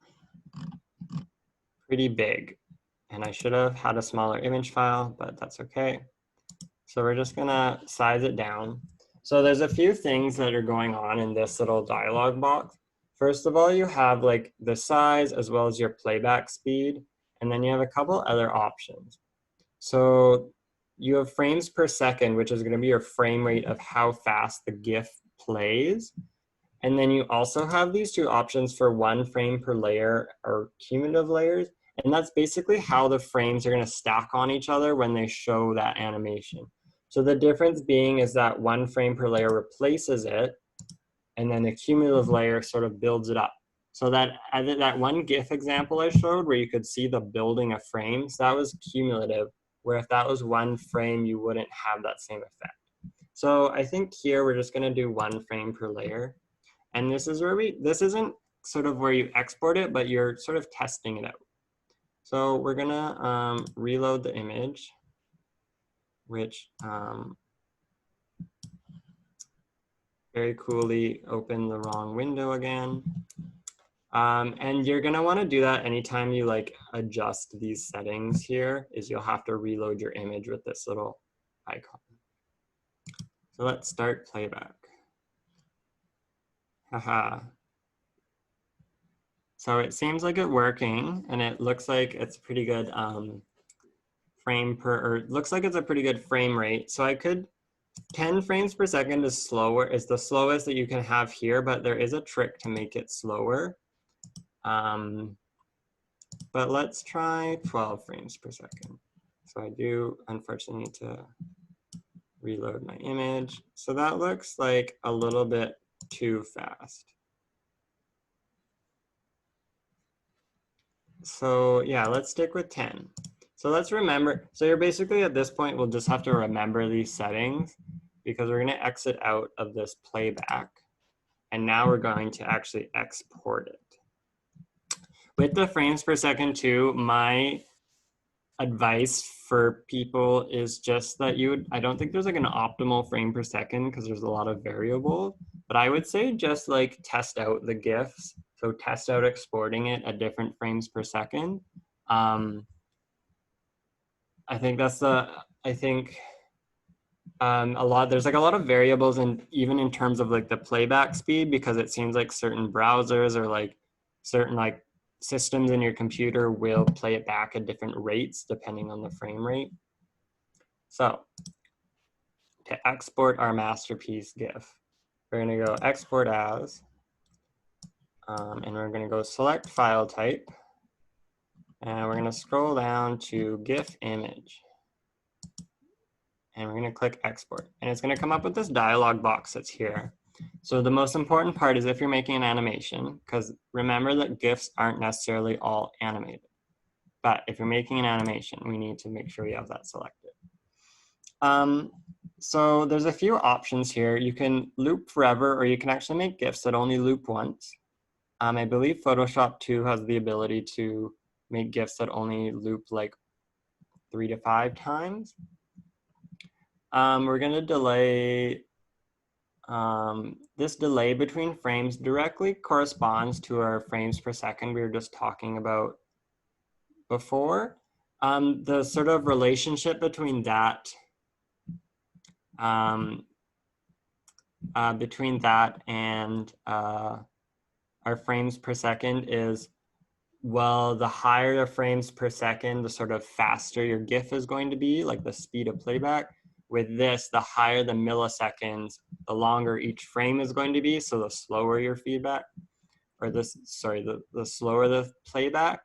pretty big, and I should have had a smaller image file, but that's okay. So we're just gonna size it down. So there's a few things that are going on in this little dialog box. First of all, you have like the size as well as your playback speed, and then you have a couple other options. So you have frames per second, which is gonna be your frame rate of how fast the GIF plays. And then you also have these 2 options for 1 frame per layer or cumulative layers. And that's basically how the frames are going to stack on each other when they show that animation. So the difference being is that 1 frame per layer replaces it, and then the cumulative layer sort of builds it up. So that one GIF example I showed where you could see the building of frames, that was cumulative, where if that was 1 frame, you wouldn't have that same effect. So I think here we're just going to do 1 frame per layer. And this is where this isn't sort of where you export it, but you're sort of testing it out. So we're gonna reload the image, which very coolly opened the wrong window again. And you're gonna wanna do that anytime you like adjust these settings here, is you'll have to reload your image with this little icon. So let's start playback. Haha. So it seems like it's working, and it looks like it's pretty good looks like it's a pretty good frame rate. So I could, 10 frames per second is the slowest that you can have here, but there is a trick to make it slower. But let's try 12 frames per second. So I do unfortunately need to reload my image. So that looks like a little bit too fast. So yeah, let's stick with 10. So let's remember, so you're basically at this point, we'll just have to remember these settings because we're gonna exit out of this playback. And now we're going to actually export it. With the frames per second too, my advice for people is just that I don't think there's like an optimal frame per second because there's a lot of variables, but I would say just like test out the GIFs. So test out exporting it at different frames per second. I think there's like a lot of variables, and even in terms of like the playback speed, because it seems like certain browsers or like certain like systems in your computer will play it back at different rates depending on the frame rate. So to export our masterpiece GIF, we're gonna go export as, and we're gonna go select file type, and we're gonna scroll down to GIF image. And we're gonna click export. And it's gonna come up with this dialog box that's here. So the most important part is if you're making an animation, because remember that GIFs aren't necessarily all animated. But if you're making an animation, we need to make sure we have that selected. So there's a few options here. You can loop forever, or you can actually make GIFs that only loop once. I believe Photoshop 2 has the ability to make GIFs that only loop like 3 to 5 times. We're gonna delay, this delay between frames directly corresponds to our frames per second we were just talking about before. The sort of relationship between that, and our frames per second is, well, the higher the frames per second, the sort of faster your GIF is going to be, like the speed of playback. With this, the higher the milliseconds, the longer each frame is going to be, so the slower your feedback, or the slower the playback.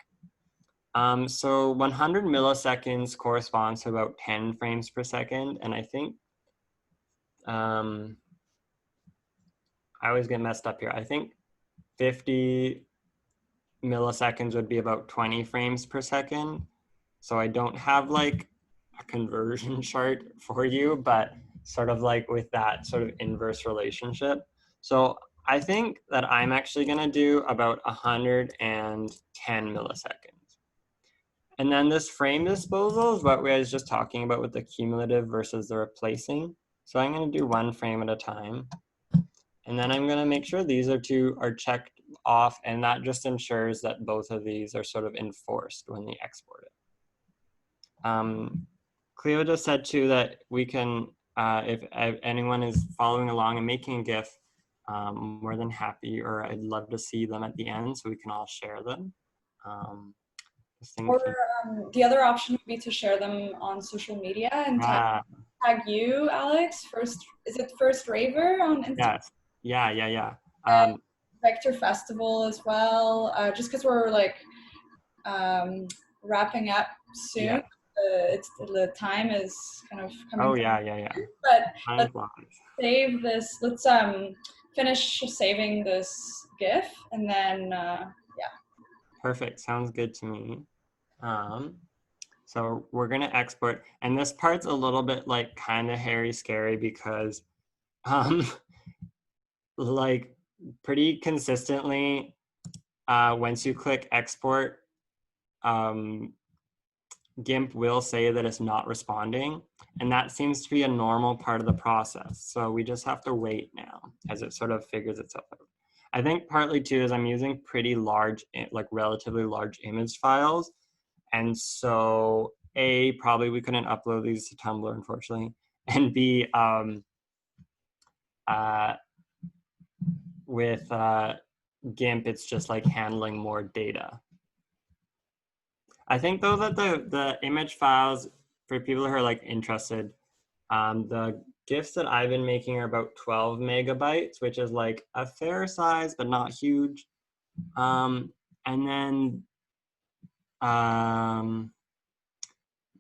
So 100 milliseconds corresponds to about 10 frames per second, and I think, I always get messed up here. I think 50 milliseconds would be about 20 frames per second. So I don't have like a conversion chart for you, but sort of like with that sort of inverse relationship. So I think that I'm actually gonna do about 110 milliseconds. And then this frame disposal is what we was just talking about with the cumulative versus the replacing. So I'm gonna do one frame at a time. And then I'm gonna make sure these two are checked off, and that just ensures that both of these are sort of enforced when they export it. Cleo just said too that we can, if anyone is following along and making a GIF, more than happy, or I'd love to see them at the end so we can all share them. Or the other option would be to share them on social media and tag you, Alex. Is it First Raver on Instagram? Yes. Yeah. Vector Festival as well. Just because we're like wrapping up soon. Yeah. The time is kind of coming. Oh yeah. But let's save this. Let's finish saving this GIF, and then yeah. Perfect. Sounds good to me. So we're gonna export, and this part's a little bit like kind of hairy scary because like pretty consistently once you click export, GIMP will say that it's not responding, and that seems to be a normal part of the process. So we just have to wait now as it sort of figures itself out. I think partly too is I'm using pretty large, like relatively large image files. And so A, probably we couldn't upload these to Tumblr, unfortunately. And B, with GIMP, it's just like handling more data. I think though that the image files, for people who are like interested, the GIFs that I've been making are about 12 megabytes, which is like a fair size, but not huge. And then the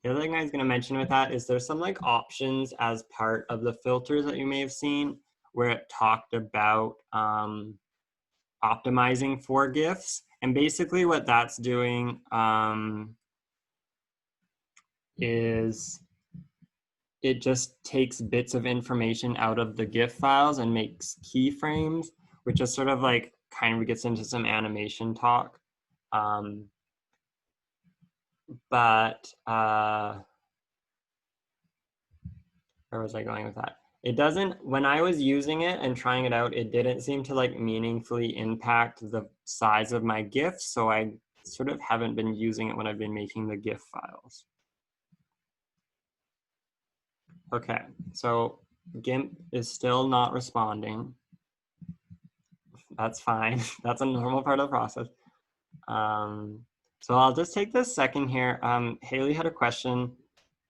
other thing I was going to mention with that is there's some like options as part of the filters that you may have seen where it talked about optimizing for GIFs. And basically what that's doing is it just takes bits of information out of the GIF files and makes keyframes, which is sort of like kind of gets into some animation talk. But where was I going with that? It doesn't, when I was using it and trying it out, it didn't seem to like meaningfully impact the size of my GIFs. So I sort of haven't been using it when I've been making the GIF files. Okay, so GIMP is still not responding. That's fine. That's a normal part of the process. So I'll just take this second here. Haley had a question.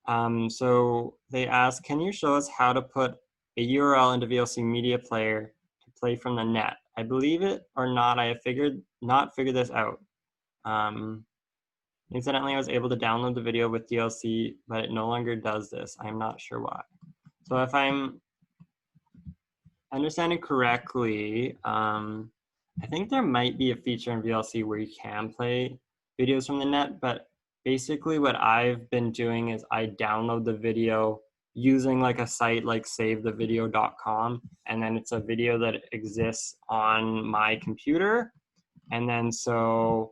So they asked, can you show us how to put a URL into VLC Media Player to play from the net? I believe it or not, I have not figured this out. Incidentally, I was able to download the video with DLC, but it no longer does this. I'm not sure why. So if I'm understanding correctly, I think there might be a feature in VLC where you can play videos from the net, but basically what I've been doing is I download the video using like a site like savethevideo.com, and then it's a video that exists on my computer. And then so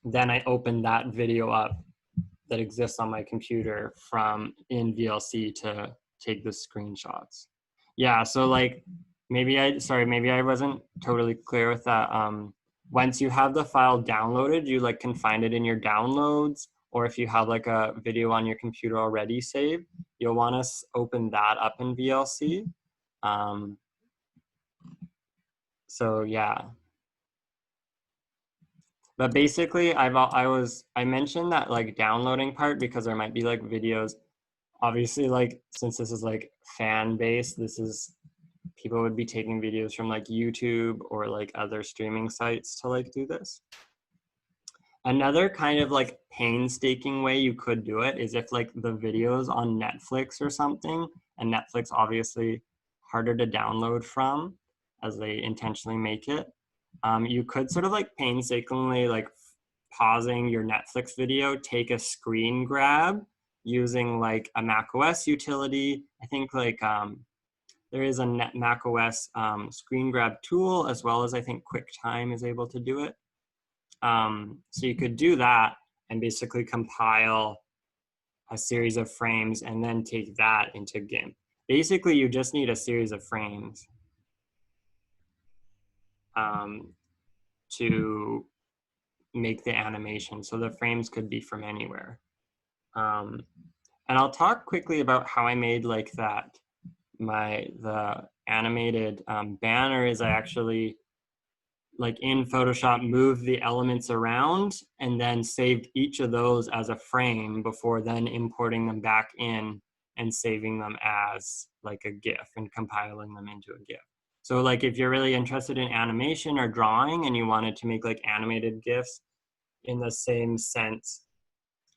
then I open that video up that exists on my computer from in VLC to take the screenshots. Yeah, so like maybe I wasn't totally clear with that. Once you have the file downloaded, you like can find it in your downloads, or if you have like a video on your computer already saved, you'll want to open that up in VLC. So yeah. But basically, I mentioned that like downloading part because there might be like videos. Obviously, like since this is like fan based, this is people would be taking videos from like YouTube or like other streaming sites to like do this. Another kind of like painstaking way you could do it is if like the videos on Netflix or something, and Netflix obviously harder to download from as they intentionally make it. You could sort of like painstakingly like pausing your Netflix video, take a screen grab using like a macOS utility. I think like there is a macOS screen grab tool, as well as I think QuickTime is able to do it. So you could do that and basically compile a series of frames and then take that into GIMP. Basically, you just need a series of frames to make the animation. So the frames could be from anywhere. And I'll talk quickly about how I made like that. The animated banner is I actually like in Photoshop moved the elements around and then saved each of those as a frame before then importing them back in and saving them as like a GIF and compiling them into a GIF. So like if you're really interested in animation or drawing and you wanted to make like animated GIFs in the same sense,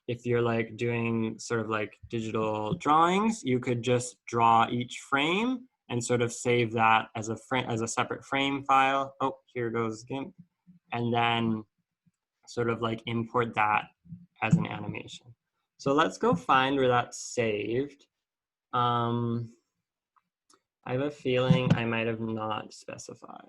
if you're like doing sort of like digital drawings, you could just draw each frame and sort of save that as a separate frame file. Oh, here goes GIMP. And then sort of like import that as an animation. So let's go find where that's saved. I have a feeling I might have not specified.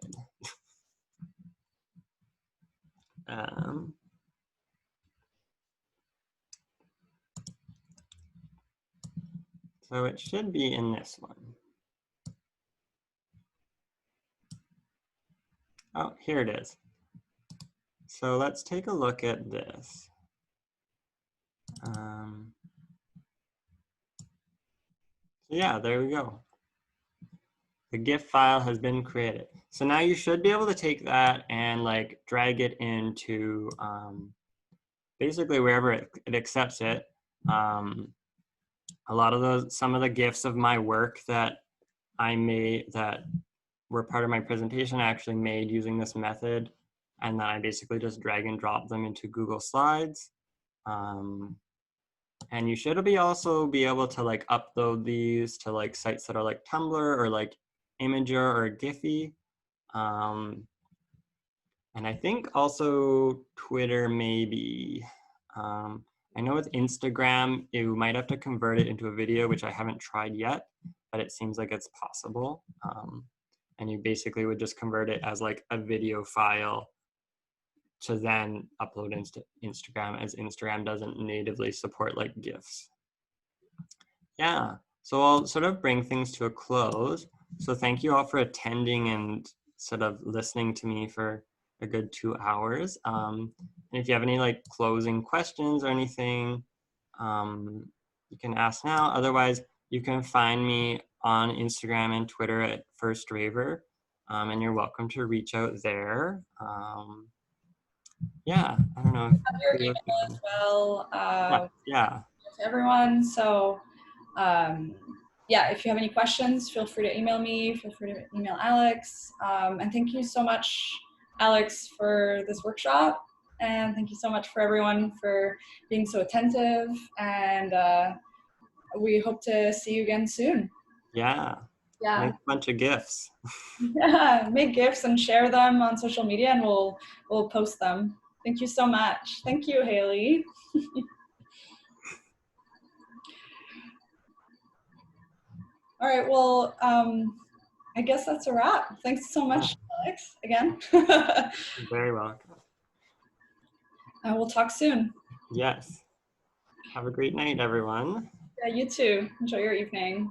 So it should be in this one. Oh, here it is. So let's take a look at this. So yeah, there we go. The GIF file has been created. So now you should be able to take that and like drag it into basically wherever it accepts it. A lot of some of the GIFs of my work that I made that were part of my presentation I actually made using this method. And then I basically just drag and drop them into Google Slides. And you should also be able to like upload these to like sites that are like Tumblr or like Imager or Giphy. And I think also Twitter maybe. I know with Instagram, you might have to convert it into a video, which I haven't tried yet, but it seems like it's possible. And you basically would just convert it as like a video file to then upload into Instagram, as Instagram doesn't natively support like GIFs. Yeah, so I'll sort of bring things to a close. So thank you all for attending and sort of listening to me for a good 2 hours. And if you have any like closing questions or anything, you can ask now. Otherwise, you can find me on Instagram and Twitter at First Raver, and you're welcome to reach out there. Yeah, I don't know. Your email as well. Yeah. To everyone. So yeah, if you have any questions, feel free to email me, feel free to email Alex. And thank you so much, Alex, for this workshop. And thank you so much for everyone for being so attentive. And we hope to see you again soon. Yeah. Yeah. Make a bunch of GIFs. Yeah, make GIFs and share them on social media, and we'll post them. Thank you so much. Thank you, Haley. All right, well, I guess that's a wrap. Thanks so much, Alex, again. You're very welcome. We'll talk soon. Yes. Have a great night, everyone. Yeah, you too. Enjoy your evening.